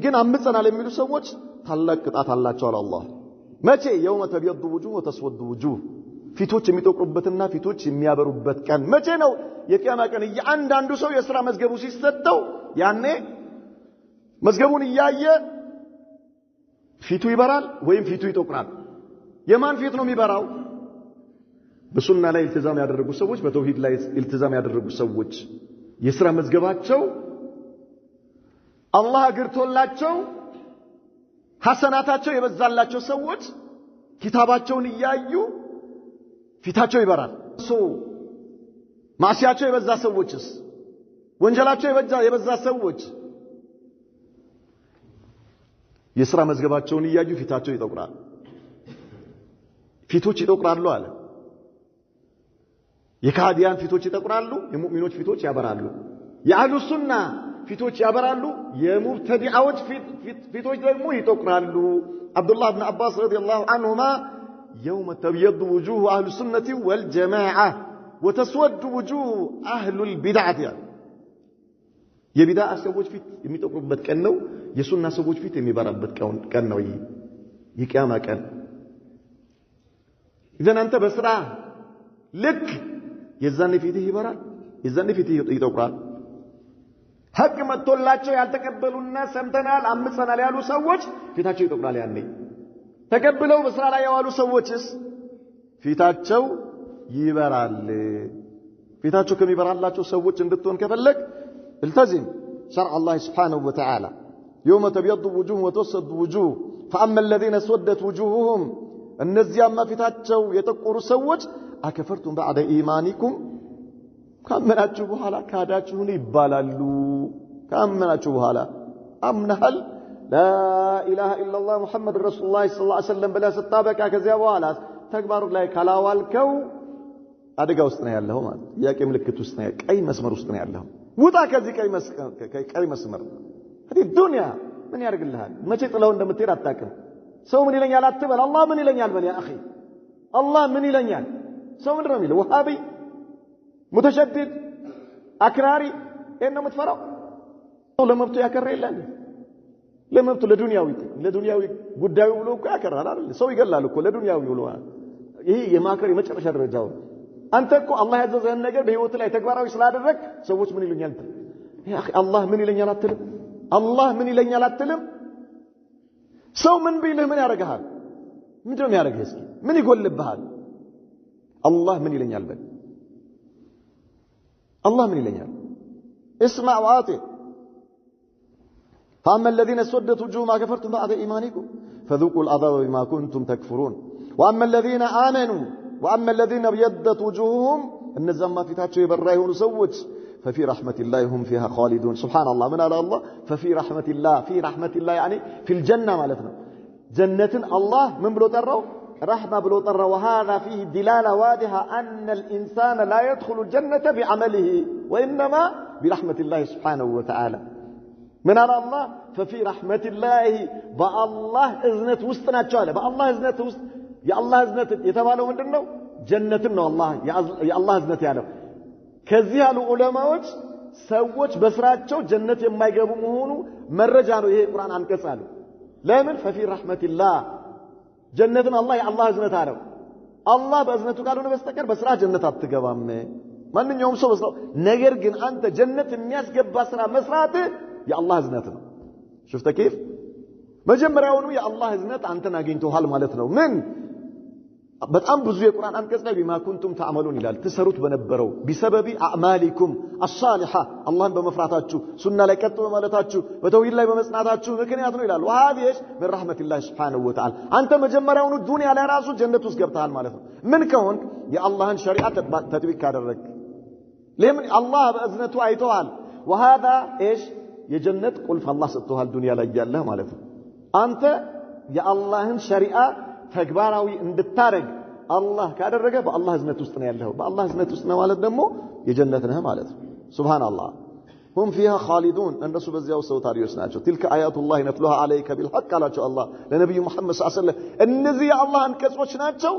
ግን አምፀናል የሚሉ ሰዎች ታላቅ ቅጣት አላቸው አለ አላህ መቼ يوم تبيض وجوه وتسود وجوه ፊቶች የሚጠቁሩበትና ፊቶች የሚያበሩበት ቀን መቼ ነው የቂያማ ቀን እያንዳንዱ ሰው የሥራ መዝገቡ ሲሰጠው ያኔ መዝገቡን እያየ ፊቱ ይበራል ወይም ፊቱ ይጠቁራል የማን ፊት ነው የሚበራው በሱና ላይ ኢልቲዛም ያደረጉ ሰዎች በተውሂድ ላይ ኢልቲዛም ያደረጉ ሰዎች የሥራ መዝገባቸው አላህ አግርቶላቸው ሐሰናታቸው የበዛላቸው ሰዎች ኪታባቸውን እያዩ ፊታቸው ይበራል ማሲያቸው የበዛ ሰዎችስ ወንጀላቸው የበዛ ሰዎች የሥራ መዝገባቸውን እያዩ ፊታቸው ይጠቁራል ፊቶች ይጠቁራሉ አለ የካዲያን ፊቶች ይጠቁራሉ የሙእሚኖች ፊቶች ያበራሉ የአህሉ ሱና ፊቶች ያበራሉ የሙብተዲዓዎች ፊቶች ደግሞ ይጠቁራሉ አብዱላህ ኢብኑ አባስ ረዲየላሁ ዐንሁማ يوم تبيض وجوه أهل السنة والجماعة وتسود وجوه أهل البدعة የቢድዓ ሰዎች ፊት የሚጠቁሩበት ቀን ነው የሱና ሰዎች ፊት የሚበራበት ቀን ነው የቂያማ ቀን ኢዘን አንተ በስራ ልክ የዛኔ ፊትህ ይበራል የዛኔ ፊትህ ይጠቁራል ሐቅ መጥቶላቸው ያልተቀበሉና ሰምተናል አምፀናል ያሉ ሰዎች ፊታቸው ይጠቁራል ያኔ ተቀበለው በስራ ላይ ያዋሉ ሰዎችስ ፊታቸው ይበራል ፊታቸው ከሚበራላቸው ሰዎች እንድትሆን ከፈለክ التزم شرع الله سبحانه وتعالى يوم تبيض وجوه وتسود وجوه فأما الذين اسودت وجوههم النزيا ما ፊታቸው የጠቆሩ ሰዎች አከፈርቱም بعد إيمانكم ካመናችሁ በኋላ ካዳችሁን ይባላሉ ካመናችሁ በኋላ አምነሃል لا إله إلا الله محمد رسول الله صلى الله عليه وسلم بلا ستابك ከዚያ በኋላ ተግባሩ ላይ ካላዋልከው አደጋ ውስጥ ነው ያለው ማለት ያቄ ምልክት ውስጥ ነው ቀይ መስመር ውስጥ ነው ያለው ውጣ ከዚህ ቀይ መስመር هذه الدنيا ምን ያርግልሃል መቼ ጥለው እንደምትሄድ አጣቀም ሰው ምን ይለኛል አትበል አላህ ምን ይለኛል በል ያ اخي አላህ ምን ይለኛል ሰው ምንድን ነው የሚለው ወሃቢ متشدد አክራሪ እነው ምትፈራው ለመብቱ ያከረ ይላል ለመብቱ ለዱንያዊ ጉዳዩ ብሎ እኮ ያከራል አይደል ሰው ይገላል እኮ ለዱንያዊ ብሎ ይሄ የማከር የመጨረሻ ደረጃው አንተ እኮ አላህ ያዘዘህን ነገር በህይወት ላይ ተግባራዊ ስላደረግ ሰዎች ምን ይሉኛል ያ اخي አላህ ምን ይለኛል አትልም አላህ ምን ይለኛል አትልም ሰው ምን ቢልህ ምን ያረጋሃል ምንድነው የሚያረጋህ እስኪ ምን ይጎልብሃል አላህ ምን ይለኛል በል الله من إلينا اسمع وآطع فأما الذين اسودت وجوههم ما كفرتم بعد إيمانكم فذوقوا العذاب بما كنتم تكفرون وأما الذين آمنوا وأما الذين ابيضت وجوههم النزم ما في تاتشو يبرايون سوت ففي رحمة الله هم فيها خالدون سبحان الله من على الله ففي رحمة الله في رحمة الله يعني في الجنة مالتنا جنة الله من بلو تروا رحمة بلو ترى وهذا فيه دلالة واضحة أن الإنسان لا يدخل الجنة بعمله وإنما برحمة الله سبحانه وتعالى من على الله ففي رحمة الله بالله إذنت وسطنا تشاله بالله إذنت وسط يا الله إذنت يتبالو من دنو جنة الله يا الله إذنت يعلم كذي العلماء سوّج بسراتشو جنة ما يجابوا مهونو مرجعوا إيه القرآن عن كسالو لمن ففي رحمة الله جنة الله يا الله إذنت عالم الله بإذنته قالوا نبستكر بسرعة جنة أبتقوام من يوم سو بسرعة نجر جن أنت جنة الناس جب بسرعة مسرعته يا الله إذنتنا شفت كيف مجمرونه يا الله إذنت أنت ناجينتو حال مالتنا من بتأم بزوي القرآن أن كذا بما كنتم تعملون إلى تسرت بنبروا بسبب أعمالكم الصالحة الله بمفراتاتشو سنة لكتو بمالتاتشو وتوحيد الله بمسناتاتشو لكن يأتون إلى وهذه إيش من رحمة الله سبحانه وتعالى أنت مجمرون الدنيا على رأسه جنة تسقبتها المالتنا من كون يا الله إن شريعة تتبيك هذا الرك لمن الله بأذنته أيتوال وهذا إيش يجنة قل فالله ستوها الدنيا لجال له مالتنا أنت يا الله إن شريعة ተግባራዊ እንድታረግ አላህ ካደረገ በአላህ ህዝነት ውስጥ ነው ያለው በአላህ ህዝነት ውስጥ ነው ማለት ደግሞ የጀነት ነህ ማለት ነው ሱብሃንአላህ هم فيها خالدون الناس بزياو سوتاريوس ናቸው تلك آيات الله نتلوها عليك بالحق አላቸው አላህ ለነብዩ መሐመድ ሰለላሁ ዐለይሂ ወሰለም እነዚህ የአላህ አንቀጾች ናቸው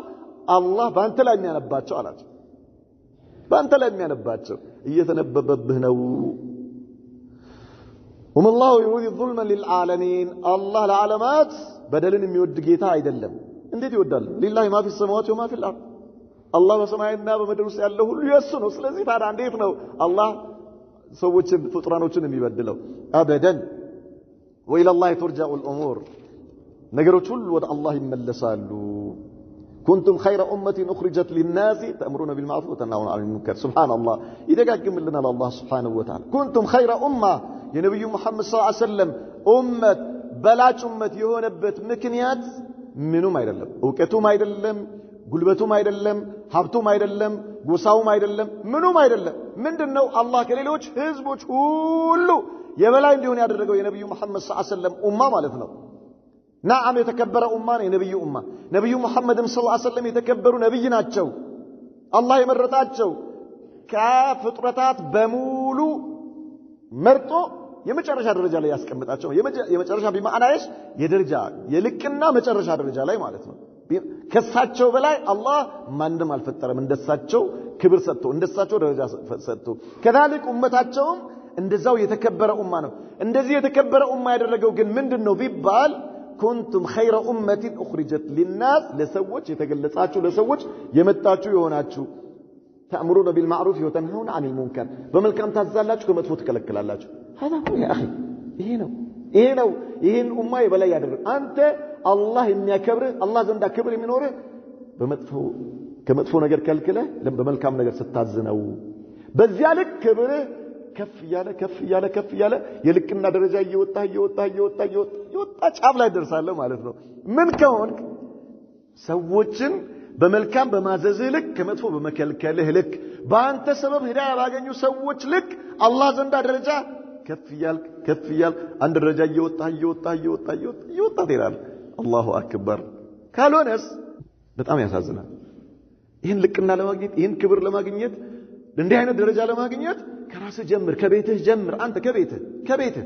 አላህ ባንተ ላይ የሚያነባቸው አላቸው ባንተ ላይ የሚያነባቸው እየተነበበብህ ነው وما الله يريد ظلما للعالمين الله العالمات بدلن የሚወድ ጌታ አይደለም እንዴት ይወዳል لله ما في السماوات وما في الارض الله በሰማይና በምድር ውስጥ ያለው ሁሉ የሱ ነው ስለዚህ ታዲያ እንዴት ነው አላህ ሰዎችን ፍጡራኖችን የሚበድለው አበደን وإلى الله ترجع الأمور ነገሮች ሁሉ ወደ አላህ ይመለሳሉ كنتم خير أمة أخرجت للناس تأمرون بالمعروف وتنهون عن المنكر سبحان الله يدقق لنا الله سبحانه وتعالى كنتم خير أمة يا نبي محمد صلى الله عليه وسلم أمة بلاش أمة يهونبت مكنيات منو ما يدلم وكتو ما يدلم قلبتو ما يدلم حبتو ما يدلم قصاو ما يدلم منو ما يدلم من دنو الله كليلوش حزبوش كله يبلا ينديون يادرقوا يا نبي محمد صلى الله عليه وسلم أمة مالتنا نعم يتكبر أمان يا نبي أمة نبي محمد صلى الله عليه وسلم يتكبر نبينا تشو الله يمرتات تشو كفطرتات بمولو مرتو የመጨረሻ ደረጃ ላይ ያስቀምጣቸው የመጨረሻ بمعنى ايش የደረጃ የልቅና መጨረሻ ደረጃ ላይ ማለት ነው ከሳቸው በላይ አላህ ማንንም አልፈጠረም እንደሳቸው ክብር ሰጥቶ እንደሳቸው ደረጃ ሰጥቶ كذلك ኡመታቸውም እንደዛው የተከበረ ኡማ ነው እንደዚህ የተከበረ ኡማ ያደረገው ግን ምንድነው ቢባል كنتم خير أمة أخرجت للناس لسوّج يتجلساتشو لسوّج يمتاتشو يهوناتشو تأمرون بالمعروف وتنهون عن المنكر بملكام تزالاتشو كما تفوت كلكلالاتشو هذا هو يا أخي إيه الأمة يبلا يدر أنت الله إني كبر الله زندا كبر من وره بمتفو كما تفو نجر كلكله لما بملكام نجر ستازنو بذلك كبره كف ياله يلكنا درجة يوتا ጫፍ ላይ ደርሳለህ ማለት ነው ምን ከሆንክ ሰዎችን በመልካም በማዘዝህ ልክ ከመጥፎ በመከልከልህ ልክ በአንተ ሰበብ ሂዳያ ባገኙ ሰዎች ልክ አላህ ዘንዳ ደረጃ ከፍ ይያል አንድ ደረጃ ይወጣ ትሄዳለህ አላሁ አክበር ካልሆነስ በጣም ያሳዝናል ይህን ልቅና ለማግኘት ይህን ክብር ለማግኘት እንዲህ አይነት ደረጃ ለማግኘት ከራስህ ጀምር ከቤትህ ጀምር አንተ ከቤትህ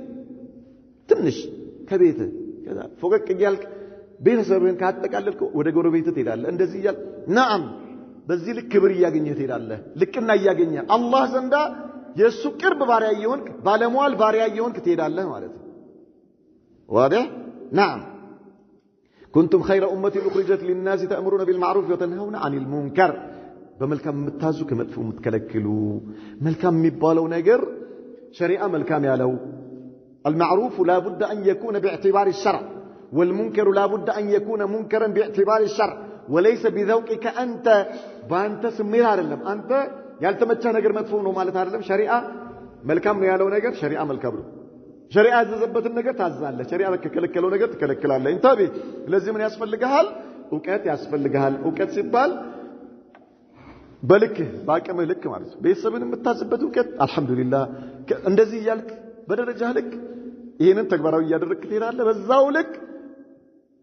ትንሽ ከቤትህ ከዛ ፎቀቅ ይያልክ ቤተሰብህን ካጠቃለልክ ወደ ጎረቤትህ ትሄዳለህ እንደዚህ ይያል نعم በዚህ ልክ ክብር ያገኘህ ትሄዳለህ ልቅና ያገኘህ አላህ ዘንዳ የሱ ቅርብ ባሪያ ይሆንክ ባለሟል ባሪያ ይሆንክ ትሄዳለህ ማለት ነው واضح نعم كنتم خير أمة أخرجت للناس تأمرون بالمعروف وتنهون عن المنكر በመልካም የምታዙ ከመጥፎ የምትከለክሉ መልካም የሚባለው ነገር ሸሪዓ መልካም ያለው المعروف لا بد أن يكون باعتبار الشرع والمنكر لا بد أن يكون منكرا باعتبار الشرع وليس بذوقك أنت بأنت سميها አይደለም አንተ ያልተመቸህ ነገር መጥፎ ነው ማለት አይደለም ሸሪዓ መልካም ነው ያለው ነገር ሸሪዓ መልካም ነው ሸሪዓ ያዘዘበትን ነገር ታዛለህ ሸሪዓ ከከለከለው ነገር ትከለክላለህ እንታቢ ለዚህ ምን ያስፈልጋል ዕውቀት ሲባል በልክ ባቀመህ ልክ ማለት ነው ቤተሰብን የምታዝበት ዕውቀት አልহামዱሊላህ እንደዚህ ይያልክ በደረጃ ልክ ይሄንን ተግባራዊ ያደረክ ትሄዳለህ በዛው ልክ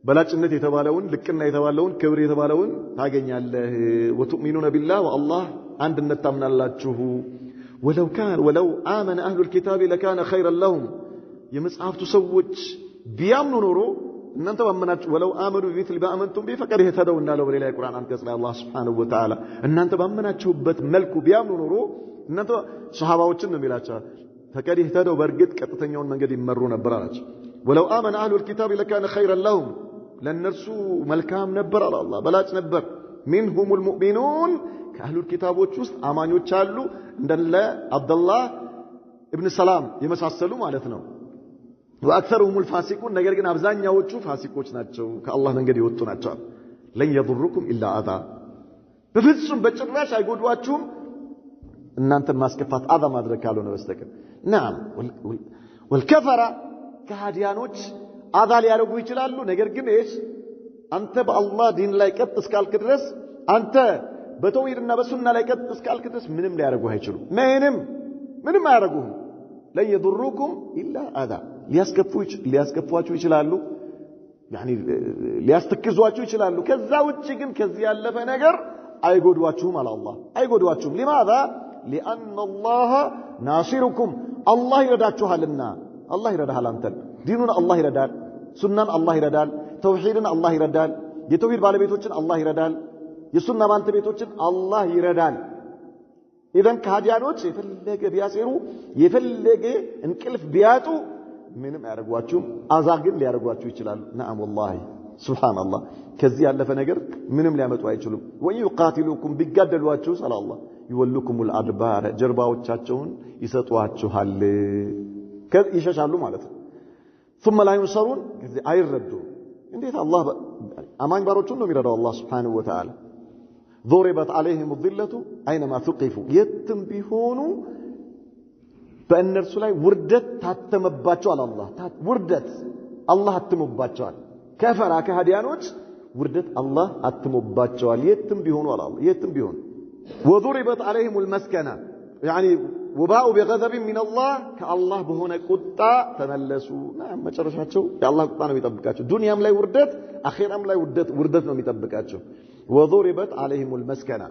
በላጭነት የተባለውን ልቅና የተባለውን ክብር የተባለውን ታገኛለህ ወቱሚኑነ ቢላህ ወአላህ አንድነት ታምናላችሁ ولو آمن أهل الكتاب لكان خيرا لهم የመጽሐፍቱ ሰዎች ቢያምኑ ኖሮ እናንተ ባመናችሁ ወለው አመኑ ቢሚስሊ ባአመንቱም ቢፈቀድ ይተደው እንዳለው በሌላ የቁርአን አንቀጽ ላይ አላህ Subhanahu Wa Ta'ala እናንተ ባመናችሁበት መልኩ ቢያምኑ ኖሮ እናንተ ሱሐባዎችን ነው የሚላቸው ፈቀድ ይተደው በርግጥ ቀጥተኛውን መንገድ ይመሩ ነበር አላቸው ወለው አመነ አህሉ الكتاب لكان خيرا لهم ለነርሱ መልካም ነበር አላህ በላጭ ነበር منهم المؤمنون ከአህሉ الكتابዎች ውስጥ አማኞች አሉ እንደለ አብዱላህ ኢብኑ ሰላም የመሳሰሉ ማለት ነው واكثرهم الفاسقون ነገር ግን አብዛኛዎቹ ፋሲቆች ናቸው ከአላህ መንገድ የወጡ ናቸው لن يضركم الا اذى በፍጹም በጭራሽ አይጎዷችሁም እናንተን ማስከፋት አዛ ማድረግ ካልሆነ በስተቀር نعم والكفر ከሃዲያኖች አዛ ሊያደርጉ ይችላሉ ነገር ግን እሺ አንተ በአላህ ዲን ላይ ቀጥ እስካልክ ድረስ አንተ በተውሂድና በሱና ላይ ቀጥ እስካልክ ድረስ ምንም ሊያደርጉ አይችሉም ምንም አያደርጉም لن يضركم الا اذى ሊያስከፏችሁ ይችላሉ يعني ሊያስተክዟችሁ ይችላሉ ከዛ ውጪ ግን ከዚህ ያለፈ ነገር አይጎዷችሁም አለ አላህ አይጎዷችሁም لماذا لان الله ناصركم الله ይረዳችኋልና الله ይረዳሃል አንተን ዲኑን الله ይረዳል ሱናን الله ይረዳል ተውሂድን الله ይረዳል የተውሂድ ባለቤቶችን الله ይረዳል የሱና ባለቤቶችን الله ይረዳል ኢዘን ካዲያኖች የፈለገ ቢያሴሩ የፈለገ እንቅልፍ ቢያጡ ምንም ያደርጓችሁ አዛግን ሊያደርጓችሁ ይችላሉ ነዓም والله ሱብሃንአላህ ከዚህ ያለፈ ነገር ምንም ሊያመጡ አይችሉም ወይቃቲሉኩም ቢጋደሏችሁ ሰላላህ ይወልኩሙል አድባር ጀርባዎቻቸውን ይሰጧችኋል ይሸሻሉ ማለት ነው ثم لا ينصرون አይረዱ እንዴት አላህ አማኝ ባሮቹን ነው የሚረዳው አላህ Subhanahu Wa Ta'ala ضربت عليهم الذلة اينما ثقفوا የትም ቢሆኑ በእነርሱ ላይ ውርደት ታተመባቸዋል አላህ ውርደት አላህ አትሞባቸዋል ከፈራ ከሃዲያኖች ውርደት አላህ አትሞባቸዋል የትም ቢሆኑ አላህ የትም ቢሆኑ وضربت عليهم المسكنة يعني وباءوا بغضب من الله كالله بهونه ቁጣ ተመለሱ መጨረሻቸው የአላህ ቁጣ ነው የሚጠብቃቸው ዱንያም ላይ ውርደት አኺራም ላይ ውርደት ነው የሚጠብቃቸው وضربت عليهم المسكنة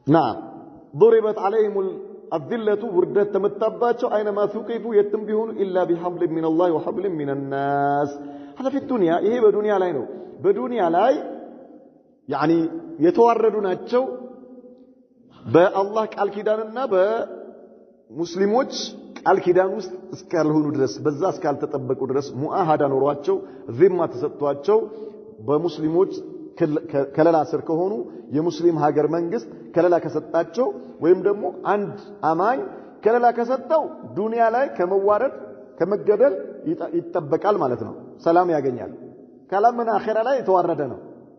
نعم ضربت عليهم الذلة ውርደት ተመታባቸው اينما ثقفوا የትም ቢሆኑ الا بحبل من الله وحبل من الناس هذا في الدنيا ይሄ በዱንያ ላይ ነው በዱንያ ላይ يعني የተዋረዱ ናቸው በአላህ ቃል ኪዳንና በሙስሊሞች ቃል ኪዳን ውስጥ እስካልሆኑ ድረስ በዛ እስካልተጠበቁ ድረስ ሙአሃዳ ኖሯቸው ዚማ ተሰጥቷቸው በሙስሊሞች ከለላ ስር ከሆኑ የሙስሊም ሀገር መንግስት ከለላ ከሰጣቸው ወይም ደግሞ አንድ አማኝ ከለላ ከሰጠው ዱንያ ላይ ከመዋረድ ከመገደል ይጠበቃል ማለት ነው ሰላም ያገኛል ካላመና አኺራ ላይ የተዋረደ ነው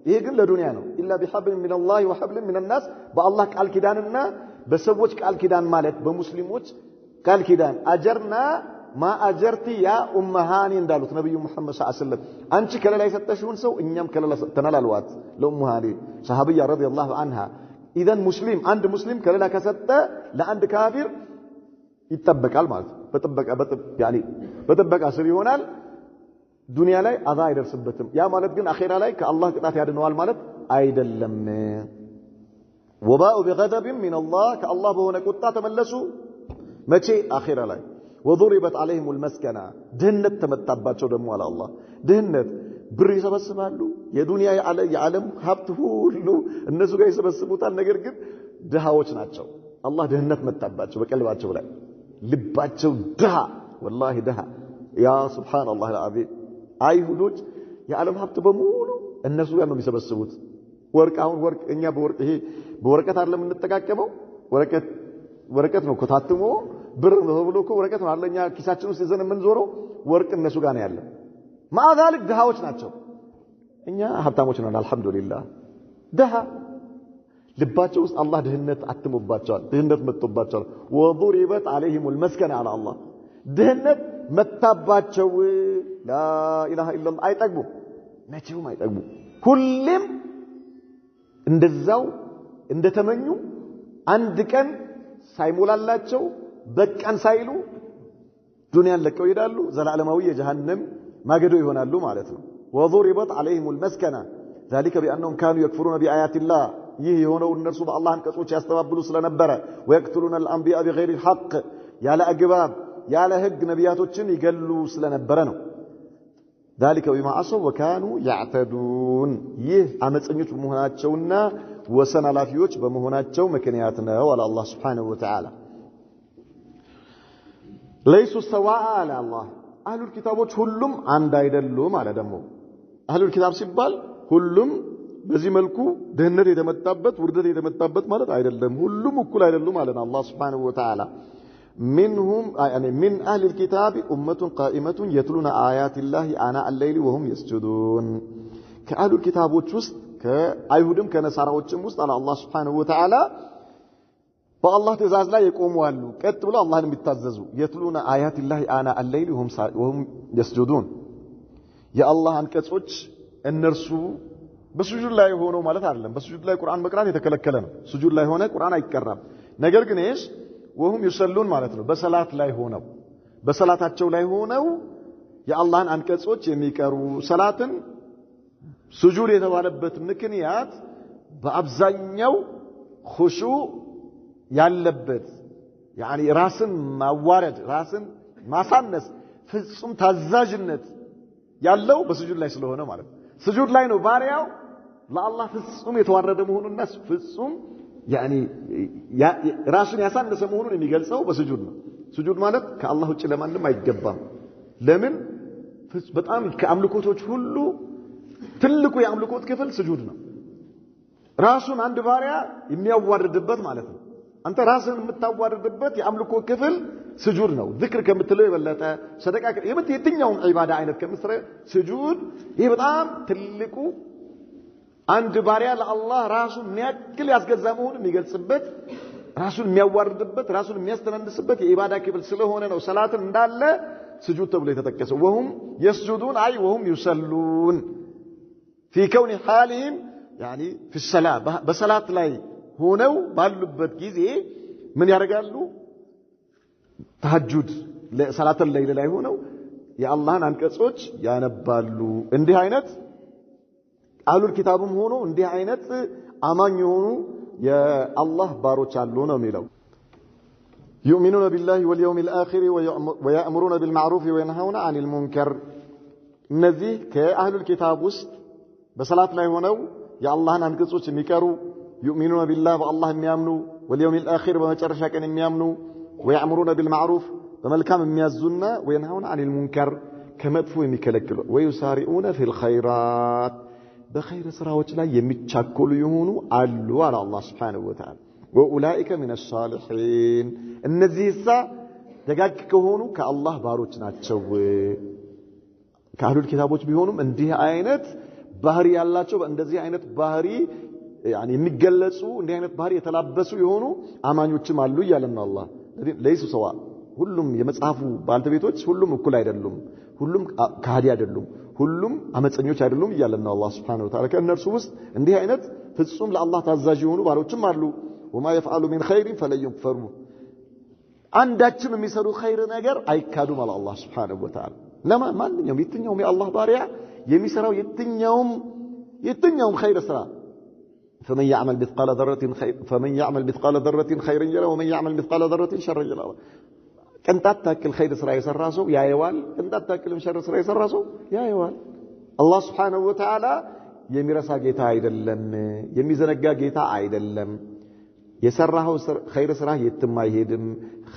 ይሄ ግን ለዱንያ ነው ኢላ ቢሐብል ሚን አላህ ወሐብል ሚን الناس በአላህ ቃል ኪዳንና በሰዎች ቃል ኪዳን ማለት በሙስሊሞች ቃል ኪዳን አጀርና ማ አጀርቲ ያ ኡምሃኒ እንዳሉት ነብዩ መሐመድ ሰለላሁ ዐለይሂ ወሰለም አንቺ ከለላ የሰጠሽውን ሰው እኛም ከለላ ሰጥተናል አልዋት ለኡምሃኒ ሰሃቢያ ረዲየላሁ ዐንሃ ኢዘን ሙስሊም አንድ ሙስሊም ከለላ ከሰጠ ለአንድ ካፊር ይጠበቃል ማለት በጥበቃ ስር ይሆናል ዱንያ ላይ አዛ አይደርስበትም ያ ማለት ግን አኺራ ላይ ከአላህ ቅጣት ያድነዋል ማለት አይደለም وباءوا بغضب من الله كالله በሆነ ቁጣ ተመለሱ መቼ አኺራ ላይ وضربت عليهم المسكنة ድህነት ተመታባቸው ደግሞ አለ አላህ ድህነት ብር ይሰበስባሉ የዱንያ የዓለም ሀብት ሁሉ እነሱ ጋር ይሰበስቡታል ነገር ግን ድሃዎች ናቸው አላህ ድህነት መታባቸው በቀልባቸው ላይ ልባቸው ድሃ والله ድሃ ያ ሱብሃንአላህ العظيم አይሁዶች የዓለም ሀብት በሙሉ እነሱ ጋር ነው የሚሰበስቡት ወርቃውን ወርቅ እኛ በወርቅ ይሄ በወረቀት አይደለም እንጠቃቀመው ወረቀት ነው ኮታትሞ ብር ተብሎ እኮ ወረቀት ነው አለኛ ኪሳችን ውስጥ ይዘን የምንዞረው ወርቅ እነሱ ጋር ነው ያለው ማዛልክ ድሃዎች ናቸው እኛ ሀብታሞች ነን አልহামዱሊላህ ድሃ ልባቸው ውስጥ አላህ ድህነት አትሞባቸዋል ድህነት መጥቶባቸዋል وضربت عليهم المسكنة على الله ድህነት መታባቸው لا اله الا الله አይጠግቡ መቼም አይጠግቡ ሁሌም እንደዛው እንደተመኙ አንድ ቀን ሳይሞላላቸው በቀን ሳይሉ ዱንያን ለቀው ይሄዳሉ ዘላለማዊ የጀሃነም ማገዶ ይሆናሉ ማለት ነው وضربت عليهم المسكنة ذلك بانهم كانوا يكفرون بآيات الله ይህ የሆነው እነርሱ በአላህ አንቀጾች ያስተባብሉ ስለነበረ ويقتلون الانبياء بغير الحق ያለ አግባብ ያለ ህግ ነቢያቶችን ይገሉ ስለነበረ ነው ذلك بما عصوا وكانوا يعتدون ይህ አመፀኞች በመሆናቸውና ወሰን አላፊዎች በመሆናቸው ምክንያት ነው አለ አላህ Subhanahu Wa Ta'ala ليسوا سواء على الله اهل الكتابዎች ሁሉም አንድ አይደሉም አለ ደግሞ اهل الكتاب ሲባል ሁሉም በዚህ መልኩ ድህነት የተመጣበት ውርደት የተመጣበት ማለት አይደለም ሁሉም እኩል አይደሉም ማለት ነው አላህ Subhanahu Wa Ta'ala منهم يعني من أهل الكتاب أمة قائمة يتلون آيات الله آناء الليل وهم يسجدون كأهل الكتاب وشست كأيهودم كنصارى وشمست على الله سبحانه وتعالى فالله تزاز لا يقوم والو كتبوا الله يتززوا يتلون آيات الله آناء الليل وهم يسجدون يا الله አንቀጾች እነርሱ በሱጁድ ላይ ሆነው ማለት አይደለም በሱጁድ ላይ ቁርአን መቅራት የተከለከለ ነው ሱጁድ ላይ ሆነ ቁርአን አይቀራም ነገር ግን እሺ وهم يصلون ማለት ነው በሰላት ላይ ሆነው በሰላታቸው ላይ ሆነው የአላህን አንቀጾች የሚቀሩ ሰላትን ሱጁድ የተባለበት ምክንያት በአብዛኛው ኹሹ ያለበት يعني راسن ማዋረድ راسن ማሳነስ ፍጹም ታዛዥነት ያለው በስጁድ ላይ ስለሆነ ማለት ነው ስጁድ ላይ ነው ባሪያው ለአላህ ፍጹም የተዋረደ መሆኑና ፍጹም يعني ራሱን ያሳነሰ መሆኑን የሚገልጸው በስጁድ ነው ስጁድ ማለት ከአላህ ውጭ ለማንም አይገባም ለምን በጣም ከአምልኮቶች ሁሉ ትልቁ የአምልኮት ክፍል ስጁድ ነው ራሱን አንድ ባሪያ የሚያዋርድበት ማለት ነው አንተ ራስን የምታዋርድበት የአምልኮ ክፍል ስጁድ ነው ذክር ከምትለው የበለጠ ሰደቃ የትኛውም ዒባዳ አይነት ከምትሰራ ስጁድ ይሄ በጣም ትልቁ አንድ ባሪያ ለአላህ ራሱን የሚያክል ያስገዛ መሆኑን የሚገልጽበት ራሱን የሚያዋርድበት ራሱን የሚያስተናንስበት የዒባዳ ክፍል ስለሆነ ነው ሰላትን እንዳለ ስጁድ ተብሎ የተጠቀሰው وهم يسجدون أي وهم يصلون في كون حالهم يعني في الصلاة بصلاة ላይ ሆነው ባሉበት ጊዜ ምን ያደርጋሉ ተሐጁድ ለሰላተ ለይል ላይ ሆነው የአላህን አንቀጾች ያነባሉ እንዲህ አይነት አህሉል ኪታብም ሆኖ እንዲህ አይነት አማኝ የሆኑ የአላህ ባሮች አሉ ነው የሚለው يؤمنون بالله واليوم الآخر ويأمرون بالمعروف وينهون عن المنكر እነዚህ ከአህሉል ኪታብ ውስጥ በሰላት ላይ ሆነው የአላህን አንቀጾች የሚቀሩ يؤمنون بالله والله የሚያምኑ واليوم الآخر በመጨረሻ ቀን የሚያምኑ ويأمرون بالمعروف በመልካም የሚያዙና وينهون عن المنكر ከመጥፎ የሚከለክሉ ويسارعون في الخيرات በኸይር ስራዎች ላይ የሚቻኮሉ ይሆኑ አሉ አለ አላህ Subhanahu Wa Ta'ala وأولئك من الصالحين እነዚህሳ ደጋግ ከሆኑ ከአላህ ባሮች ናቸው ከአህሉል ኪታቦች ቢሆኑም እንዲህ አይነት ባህሪ ያላቸው እንደዚህ አይነት ባህሪ يعني የሚገለጹ እንዲህ አይነት ባህሪ የተላበሱ የሆኑ አማኞችም አሉ ይላልና አላህ ለይሱ ሰዋ ሁሉም የመጽሐፉ ባልተቤቶች ሁሉም እኩል አይደሉም ሁሉም ካዲ አይደሉም ሁሉም አመፀኞች አይደሉም ይላልና አላህ Subhanahu Wa Ta'ala ከእነርሱ ውስጥ እንዲህ አይነት ፍጹም ለአላህ ታዛዥ የሆኑ ባሮችም አሉ وما يفعل من خير فلن يكفروا አንዳችም የሚሰሩ ኸይር ነገር አይካዱም አለ አላህ Subhanahu Wa Ta'ala ማንኛውም የትኛውም የአላህ ባሪያ የሚሰራው የትኛውም ኸይር ስራ فمن يعمل مثقال ذرة خيرا يره ومن يعمل مثقال ذرة شرا يره ቅንጣት ታክል ኸይር ስራ የሰራ ሰው ያየዋል ቅንጣት ታክልም ሸር ስራ የሰራ ሰው ያየዋል አላህ Subhanahu Wa Ta'ala የሚረሳ ጌታ አይደለም የሚዘነጋ ጌታ አይደለም የሰራው ኸይር ስራ የትም አይሄድም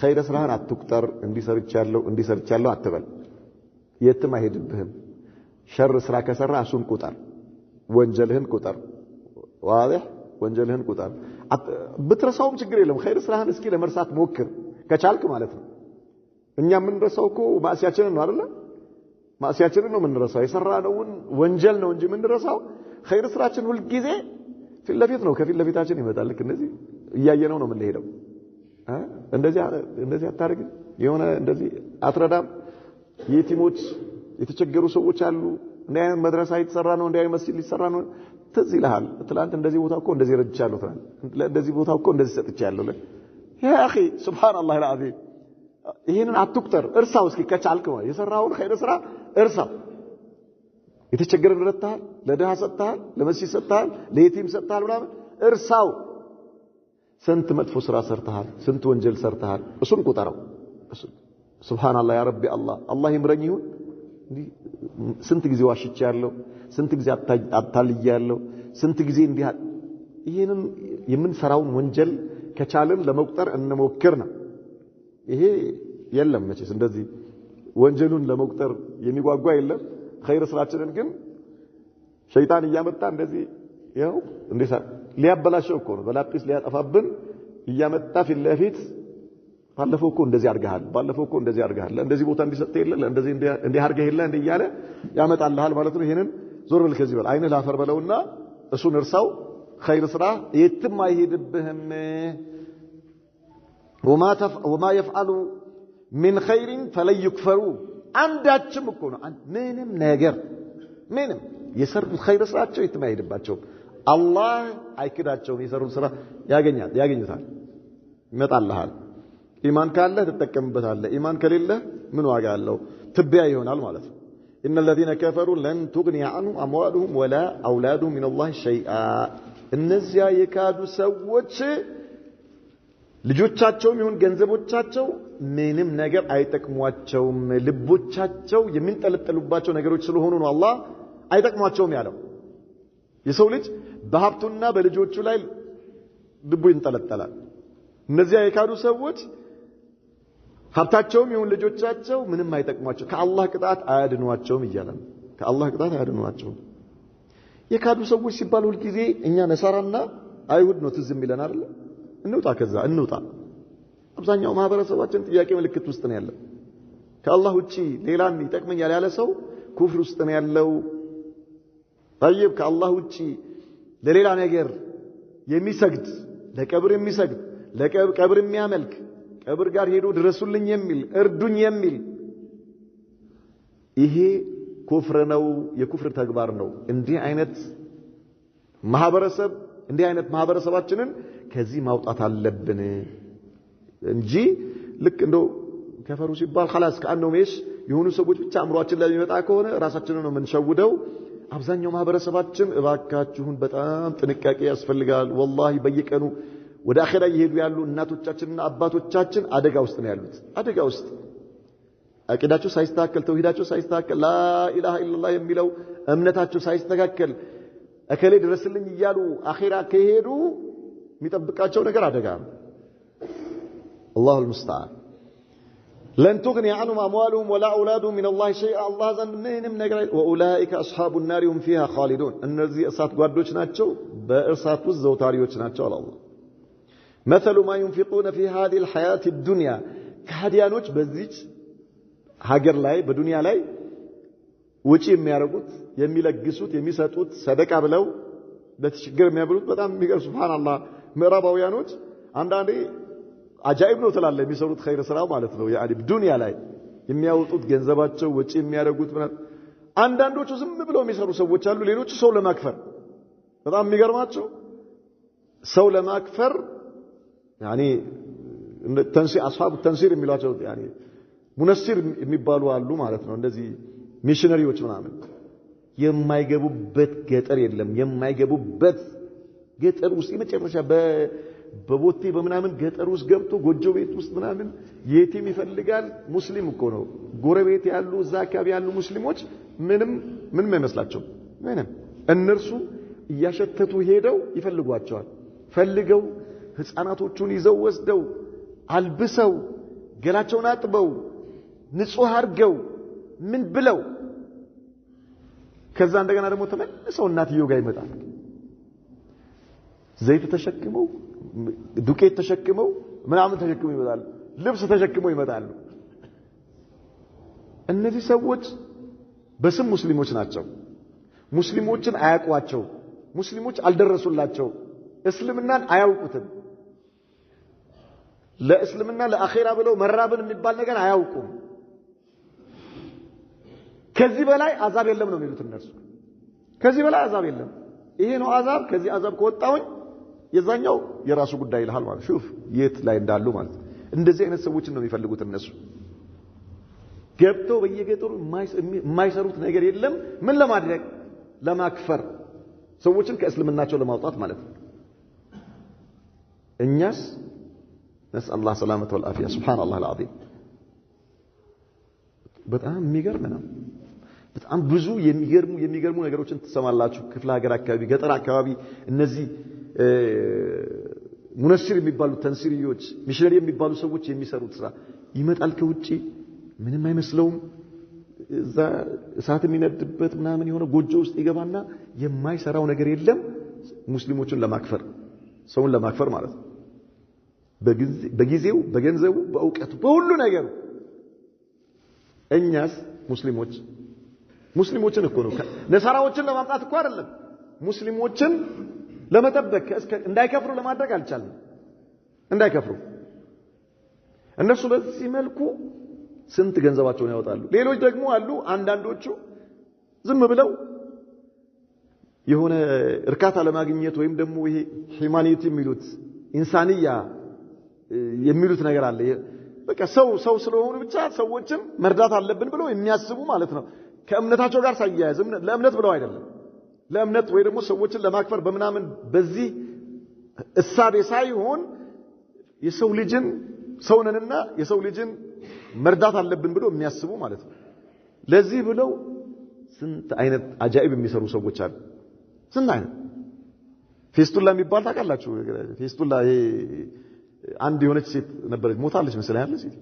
ኸይር ስራህን አትቁጠር እንዲሰርቻለሁ አትበል የትም አይሄድብህም ሸር ስራ ከሰራ እሱን ቁጠር ወንጀልህን ቁጠር واضح ወንጀልህን ቁጠር ብትረሳውም ችግር የለም ኸይር ስራህን እስኪ ለመርሳት ሞክር ከቻልክ ማለት ነው እኛ ምን ረሳው እኮ ማዕሲያችንን ነው አይደል ማዕሲያችንን ነው ምን ረሳው የሰራነውን ወንጀል ነው እንጂ ምን ረሳው ኸይር ስራችን ሁሉ ጊዜ ፊት ለፊት ነው ከፊት ለፊታችን ይመጣል ልክ እንደዚህ እያየነው ነው ምን ሄደው እንደዚህ አታርግ የሆነ እንደዚህ አትረዳም የቲሞች የተቸገሩ ሰዎች አሉ እንደ አይነት መድረሳ ይተሰራ ነው እንደ አይነት መስጊድ ሊሰራ ነው ትዝ ይልሃል ትላንት እንደዚህ ቦታ እኮ እንደዚህ ረድቻለሁ ትላንት እንደዚህ ቦታ እኮ እንደዚህ ሰጥቻለሁ ያ اخي سبحان الله العظيم ይሄንን አትቁጠር እርሳው እስኪ ከቻልክ ነው የሰራውን ኸይር ስራ እርሳው የተቸገረን ረድተሃል ለደሃ ሰጥተሃል ለመስጊድ ሰጥተሃል ለየቲም ሰጥተሃል ምናምን እርሳው ስንት መጥፎ ስራ ሰርተሃል ስንት ወንጀል ሰርተሃል እሱን ቁጠረው سبحان الله يا ربي الله ይምረኝ ይሁን ስንት ጊዜ ዋሽቻለሁ ስንት ጊዜ አታልያለሁ ስንት ጊዜ እንዲህ ይሄንን የምንሰራውን ወንጀል ከቻልን ለመቁጠር እንሞክር ነው ይሄ የለም መቼስ እንደዚህ ወንጀሉን ለመቁጠር የሚጓጓ የለም ኸይር ስራችንን ግን ሸይጣን እያመጣ እንደዚህ ያው እንደዛ ሊያበላሸው እኮ ነው በላጲስ ሊያጠፋብን እያመጣ ፊት ለፊት ባለፈው እኮ እንደዚህ አርጋሃል ባለፈው እኮ እንደዚህ አርጋሃል እንደዚህ ቦታ እንዲሰጥ የለ እንደዚህ እንዲህ አርጋህ የለ እንዲህ እያለ ያመጣልሃል ማለት ነው ይሄንን ዞር በል ከዚህ በል አይነ ላፈር በለውና እሱን እርሳው ኸይር ስራ የትም አይሄድብህም وما يفعل من خير فلن يكفروا አንዳችም እኮ ነው ምንም ነገር ምንም የሰሩት ኸይር ስራቸው የትም አይሄድባቸው አላህ አይክዳቸውም የሰሩት ስራ ያገኙታል ይመጣልሃል ኢማን ካለ ተጠቀምበታለህ ኢማን ከሌለ ምን ዋጋ አለው ትቢያ ይሆናል ማለት ነው ان الذين كفروا لن تغني عنهم اموالهم ولا اولادهم من الله شيئا እነዚያ የካዱ ሰዎች ልጆቻቸውም ይሁን ገንዘቦቻቸው ምንም ነገር አይጠቅሟቸውም ልቦቻቸው የሚንጠለጠሉባቸው ነገሮች ስለሆኑ ነው አላህ አይጠቅሟቸውም ያለው የሰው ልጅ በሀብቱና በልጆቹ ላይ ልቡ ይንጠለጠላል እነዚያ የካዱ ሰዎች ሀብታቸውም ይሁን ልጆቻቸው ምንም አይጠቅሟቸው ከአላህ ቅጣት አያድኗቸውም ይላል ከአላህ ቅጣት አያድኗቸውም የካዱ ሰዎች ሲባል ሁሉ ጊዜ እኛ ነሳራና አይሁድ ነው ትዝ የሚለን አይደል እንውጣ ከዛ እንውጣ አብዛኛው ማህበረሰባችን ጥያቄ ምልክት ውስጥ ነው ያለው ከአላህ ውጪ ሌላን ይጠቅመኛል ያለ ሰው ኩፍር ውስጥ ነው ያለው طيب ከአላህ ውጪ ለሌላ ነገር የሚሰግድ ለቀብር የሚሰግድ ለቀብር የሚያመልክ ቀብር ጋር ሄዶ ድረሱልኝ የሚል እርዱኝ የሚል ይሄ ኩፍር ነው የኩፍር ተግባር ነው እንዲህ አይነት ማህበረሰባችንን ከዚህ ማውጣት አለብን እንጂ ልክ እንደው ከፈሩ ሲባል خلاص ከአንደው ሜሽ የሆኑ ሰዎች ብቻ አምሯችን ላይ የሚመጣ ከሆነ ራሳችንን ነው የምንሸውደው አብዛኛው ማህበረሰባችን እባካችሁን በጣም ጥንቃቄ ያስፈልጋል ወላሂ በየቀኑ ወደ አኺራ ይሄዱ ያሉ እናቶቻችንና አባቶቻችን አደጋ ውስጥ ነው ያሉት አደጋ ውስጥ አቂዳቸው ሳይስተካከል ተውሂዳቸው ሳይስተካከል ላ ኢላሃ ኢላላህ የሚለው እምነታቸው ሳይስተካከል አከሌ ድረስልኝ ይያሉ አኺራ ከሄዱ የሚጠብቃቸው ነገር አደጋ ነው الله المستعان لن تغني عنهم أموالهم ولا أولادهم من الله شيئا الله زنهم نجر وأولئك أصحاب النار هم فيها خالدون النرزي أسات قدوش ناتشو بأسات وزوتاريوش ناتشو على الله مثل ما ينفقون في هذه الحياة الدنيا كهديانوش بزيج هاجر لاي بدنيا لاي وشي የሚያረጉት የሚለግሱት የሚሰጡት ሰደቃ ብለው ለተቸገረ የሚያብሉት በጣም የሚገርም ሱብሃንአላህ ምዕራባውያኖች አንዳንዴ አጃኢብ ነው ተላለ የሚሰሩት ኸይር ስራ ማለት ነው ያኒ ዱንያ ላይ የሚያወጡት ገንዘባቸው ወጪ የሚያደርጉት አንዳንዶቹ ዝም ብለው የሚሰሩ ሰዎች አሉ ሌሎቹ ሰው ለማክፈር በጣም የሚገርማቸው ሰው ለማክፈር ያኒ ተንሲ አስሐቡ ተንሲር የሚሏቸው ያኒ ሙነሲር የሚባሉ አሉ ማለት ነው እንደዚህ ሚሽነሪዎች ምናምን የማይገቡበት ገጠር የለም የማይገቡበት ገጠር ውስጥ የመጨረሻ በቦቴ በመናምን ገጠር ውስጥ ገብቶ ጎጆ ቤት ውስጥ ምናምን የቲም ይፈልጋል ሙስሊም እኮ ነው ጎረቤት ያሉ እዛ አካባቢ ያሉ ሙስሊሞች ምንም አይመስላቸው ምንም እነርሱ እያሸተቱ ሄደው ይፈልጓቸዋል ፈልገው ህፃናቶቹን ይዘው ወስደው አልብሰው ገላቸውን አጥበው ንጹህ አርገው ምን ብለው ከዛ እንደገና ደግሞ ተመልሰው እናትየው ጋር ይመጣል ዘይት ተሸክመው ዱቄት ተሸክመው ምናምን ተሸክመው ይመጣሉ ልብስ ተሸክመው ይመጣሉ እነዚህ ሰዎች በስም ሙስሊሞች ናቸው ሙስሊሞችን አያውቋቸው ሙስሊሞች አልደረሱላቸው እስልምናን አያውቁትም ለእስልምና ለአኺራ ብለው መራብን የሚባል ነገር አያውቁም ከዚህ በላይ አዛብ የለም ነው የሚሉት እነሱ ከዚህ በላይ አዛብ የለም ይሄ ነው አዛብ ከዚህ አዛብ ከወጣውኝ የዛኛው የራሱ ጉዳይ ይልሃል ማለት ሹፍ የት ላይ እንዳሉ ማለት እንደዚህ አይነት ሰዎችን ነው የሚፈልጉት እነሱ ገብተው በየገጠሩ የማይሰሩት ነገር የለም ምን ለማድረግ ለማክፈር ሰዎችን ከእስልምናቸው ለማውጣት ማለት ነው እኛስ نسأل الله سلامة والعافية سبحان الله العظيم በጣም የሚገርም ነው በጣም ብዙ የሚገርሙ ነገሮችን ተሰማላችሁ ክፍለ ሀገር አካባቢ ገጠር አካባቢ እነዚህ ሙነሲር የሚባሉ ተንሲሪዮች ሚሽነሪ የሚባሉ ሰዎች የሚሰሩት ስራ ይመጣል ከውጪ ምንም አይመስለውም እዛ እሳት የሚነድበት ምናምን የሆነ ጎጆ ውስጥ ይገባና የማይሰራው ነገር የለም ሙስሊሞችን ለማክፈር ሰውን ለማክፈር ማለት ነው በጊዜው በገንዘቡ በእውቀቱ በሁሉ ነገር እኛስ ሙስሊሞችን እኮ ነው ነሳራዎችን ለማምጣት እኮ አይደለም ሙስሊሞችን ለመጠበቅ እንዳይከፍሩ ለማድረግ አልቻለም እንዳይከፍሩ እነሱ በዚህ መልኩ ስንት ገንዘባቸውን ያወጣሉ ሌሎች ደግሞ አሉ አንዳንዶቹ ዝም ብለው የሆነ እርካታ ለማግኘት ወይም ደግሞ ይሄ ሂዩማኒቲ የሚሉት ኢንሳንያ የሚሉት ነገር አለ በቃ ሰው ስለሆኑ ብቻ ሰዎችን መርዳት አለብን ብለው የሚያስቡ ማለት ነው ከእምነታቸው ጋር ሳይያያዝ ለእምነት ብለው አይደለም ለእምነት ወይ ደግሞ ሰዎችን ለማክፈር በመናምን በዚህ እሳቤ ሳይሆን የሰው ልጅን ሰውነንና የሰው ልጅን መርዳት አለብን ብሎ የሚያስቡ ማለት ነው። ለዚህ ብለው ስንት አይነት አጃኢብ የሚሰሩ ሰዎች አሉ። ስንት አይነት ፌስቱላ የሚባል ታውቃላችሁ? ፌስቱላ አንድ የሆነች ሴት ነበረች፣ ሞታለች መሰለኝ አይደል? ሴት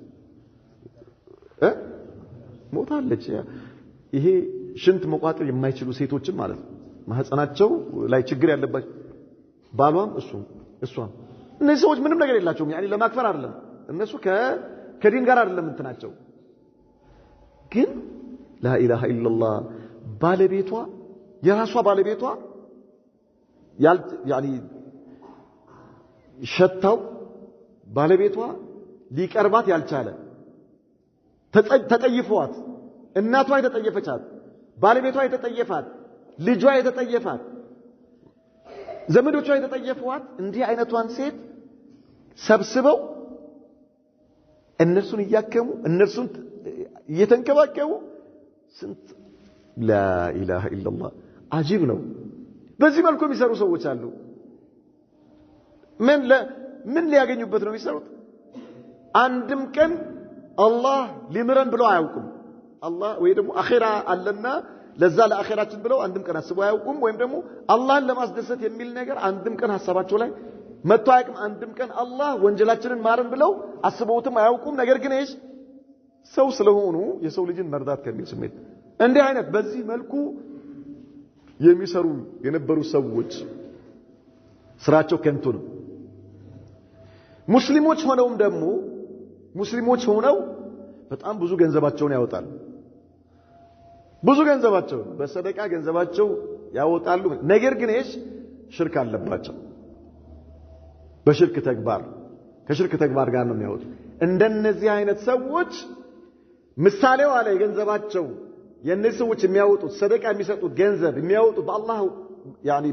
ሞታለች። ይሄ ሽንት መቋጠር የማይችሉ ሴቶችን ማለት ነው። ማህፀናቸው ላይ ችግር ያለባቸው ባሏም እሷም እነዚህ ሰዎች ምንም ነገር የላቸውም። ያኒ ለማክፈር አይደለም፣ እነሱ ከዲን ጋር አይደለም እንትናቸው። ግን ላኢላሃ ኢላላህ ባለቤቷ የራሷ ባለቤቷ ያኒ ሸታው ባለቤቷ ሊቀርባት ያልቻለ ተጠይፈዋት፣ እናቷ የተጠየፈቻት፣ ባለቤቷ የተጠየፋት፣ ልጇ የተጠየፋት፣ ዘመዶቿ የተጠየፈዋት እንዲህ አይነቷን ሴት ሰብስበው እነርሱን እያከሙ እነርሱን እየተንከባከቡ ስንት ላኢላሃ ኢላላህ አጂብ ነው። በዚህ መልኩ የሚሰሩ ሰዎች አሉ። ምን ሊያገኙበት ነው የሚሰሩት? አንድም ቀን አላህ ሊምረን ብለው አያውቁም። አላህ ወይ ደግሞ አኺራ አለና ለዛ ለአኺራችን ብለው አንድም ቀን አስበው አያውቁም። ወይም ደግሞ አላህን ለማስደሰት የሚል ነገር አንድም ቀን ሐሳባቸው ላይ መጥቶ አያውቅም። አንድም ቀን አላህ ወንጀላችንን ማረን ብለው አስበውትም አያውቁም። ነገር ግን ሰው ስለሆኑ የሰው ልጅን መርዳት ከሚል ስሜት እንዲህ አይነት በዚህ መልኩ የሚሰሩ የነበሩ ሰዎች ስራቸው ከንቱ ነው። ሙስሊሞች ሆነው በጣም ብዙ ገንዘባቸውን ያወጣሉ። ብዙ ገንዘባቸውን በሰደቃ ገንዘባቸው ያወጣሉ። ነገር ግን ሽርክ አለባቸው። በሽርክ ተግባር ከሽርክ ተግባር ጋር ነው የሚያወጡ። እንደነዚህ አይነት ሰዎች ምሳሌው አለ የገንዘባቸው የነዚህ ሰዎች የሚያወጡት ሰደቃ የሚሰጡት ገንዘብ የሚያወጡት በአላህ ያኒ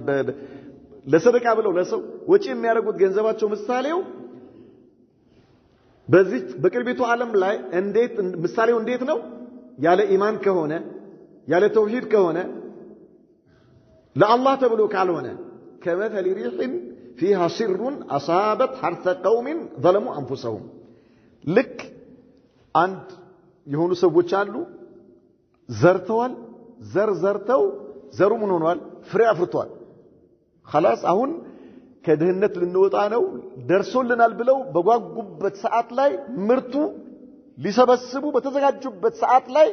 ለሰደቃ ብለው ለሰው ወጪ የሚያደርጉት ገንዘባቸው ምሳሌው በዚህ በቅርቢቱ ዓለም ላይ ምሳሌው እንዴት ነው? ያለ ኢማን ከሆነ ያለ ተውሂድ ከሆነ ለአላህ ተብሎ ካልሆነ ከመثل ريح فيها سر أصابت حرث قوم ظلموا أنفسهم ልክ አንድ የሆኑ ሰዎች አሉ ዘርተዋል። ዘርተው ዘሩ ምን ሆኗል? ፍሬ አፍርቷል። خلاص አሁን ከድህነት ልንወጣ ነው ደርሶልናል ብለው በጓጉበት ሰዓት ላይ ምርቱ ሊሰበስቡ በተዘጋጁበት ሰዓት ላይ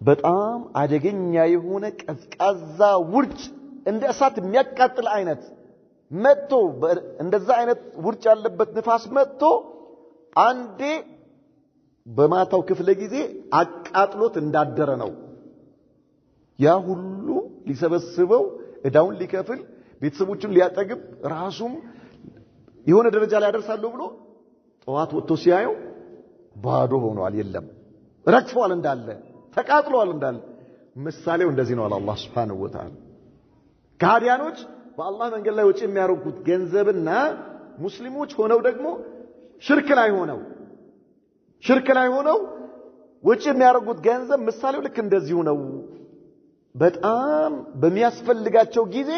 በጣም አደገኛ የሆነ ቀዝቃዛ ውርጭ እንደ እሳት የሚያቃጥል አይነት መጥቶ እንደዛ አይነት ውርጭ ያለበት ንፋስ መጥቶ አንዴ በማታው ክፍለ ጊዜ አቃጥሎት እንዳደረ ነው። ያ ሁሉ ሊሰበስበው እዳውን ሊከፍል ቤተሰቦቹን ሊያጠግብ ራሱም የሆነ ደረጃ ላይ ያደርሳለሁ ብሎ ጠዋት ወጥቶ ሲያየው ባዶ ሆኗል። የለም ረግፏል፣ እንዳለ ተቃጥሏል እንዳለ። ምሳሌው እንደዚህ ነው አላህ Subhanahu Wa Ta'ala። ከሃዲያኖች በአላህ መንገድ ላይ ወጪ የሚያደርጉት ገንዘብና ሙስሊሞች ሆነው ደግሞ ሽርክ ላይ ሆነው ወጪ የሚያደርጉት ገንዘብ ምሳሌው ልክ እንደዚሁ ነው። በጣም በሚያስፈልጋቸው ጊዜ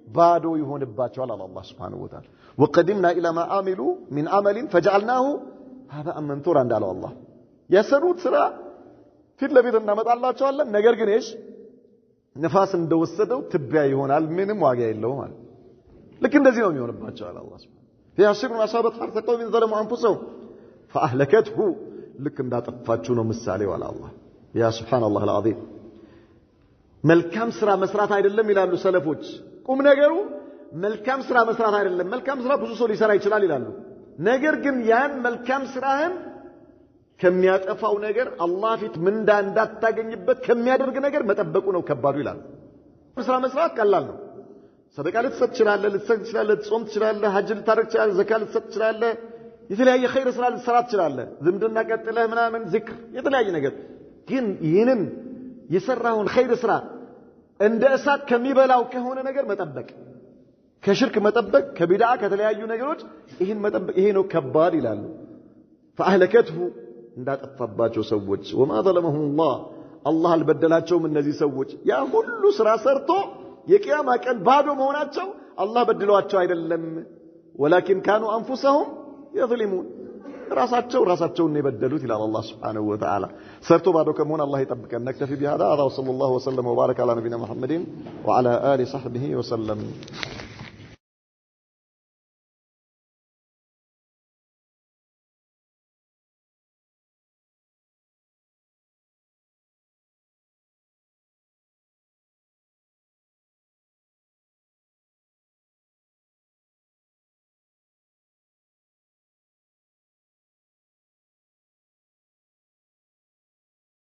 ባዶ ይሆንባቸዋል አላህ Subhanahu Wa Ta'ala። وقدمنا الى ما عملوا من عمل فجعلناه هباء منثورا እንዳለው አላህ የሰሩት ስራ ፊት ለፊት እናመጣላቸዋለን። ነገር ግን ነፋስ እንደወሰደው ትቢያ ይሆናል፣ ምንም ዋጋ የለውም ማለት ልክ እንደዚህ ነው የሚሆንባቸው አላህ Subhanahu فيها سر أصابت حرث قوم ظلموا أنفسهم فأهلكته ልክ እንዳጠፋችሁ ነው ምሳሌው አለ አላህ። ያ ሱብሃንአላህ العظيم። መልካም ስራ መስራት አይደለም ይላሉ ሰለፎች። ቁም ነገሩ መልካም ስራ መስራት አይደለም። መልካም ስራ ብዙ ሰው ሊሰራ ይችላል ይላሉ። ነገር ግን ያን መልካም ስራህን ከሚያጠፋው ነገር አላህ ፊት ምንዳ እንዳታገኝበት ከሚያደርግ ነገር መጠበቁ ነው ከባዱ ይላሉ። ስራ መስራት ቀላል ነው። ሰደቃ ልትሰጥ ትችላለህ፣ ልትጾም ትችላለህ፣ ሐጅ ልታደርግ ትችላለህ፣ ዘካት ልትሰጥ ትችላለህ፣ የተለያየ ኸይር ስራ ልትሰራ ትችላለህ፣ ዝምድና ቀጥለህ ምናምን ዚክር፣ የተለያየ ነገር። ግን ይህንን የሰራውን ኸይር ስራ እንደ እሳት ከሚበላው ከሆነ ነገር መጠበቅ፣ ከሽርክ መጠበቅ፣ ከቢድዓ ከተለያዩ ነገሮች ይህን መጠበቅ ይሄ ነው ከባድ ይላሉ። فأهلكته እንዳጠፋባቸው ሰዎች وما ظلمهم الله አልበደላቸውም። እነዚህ ሰዎች ያ ሁሉ ስራ ሰርቶ የቂያማ ቀን ባዶ መሆናቸው አላህ በድሏቸው አይደለም። ولكن كانوا أنفسهم يظلمون ራሳቸውን የበደሉት ይላል አላህ Subhanahu Wa Ta'ala ሰርቶ ባዶ ከመሆን አላህ ይጠብቀን نكتفي بهذا وصلى الله وسلم وبارك على نبينا محمد وعلى آله صحبه وسلم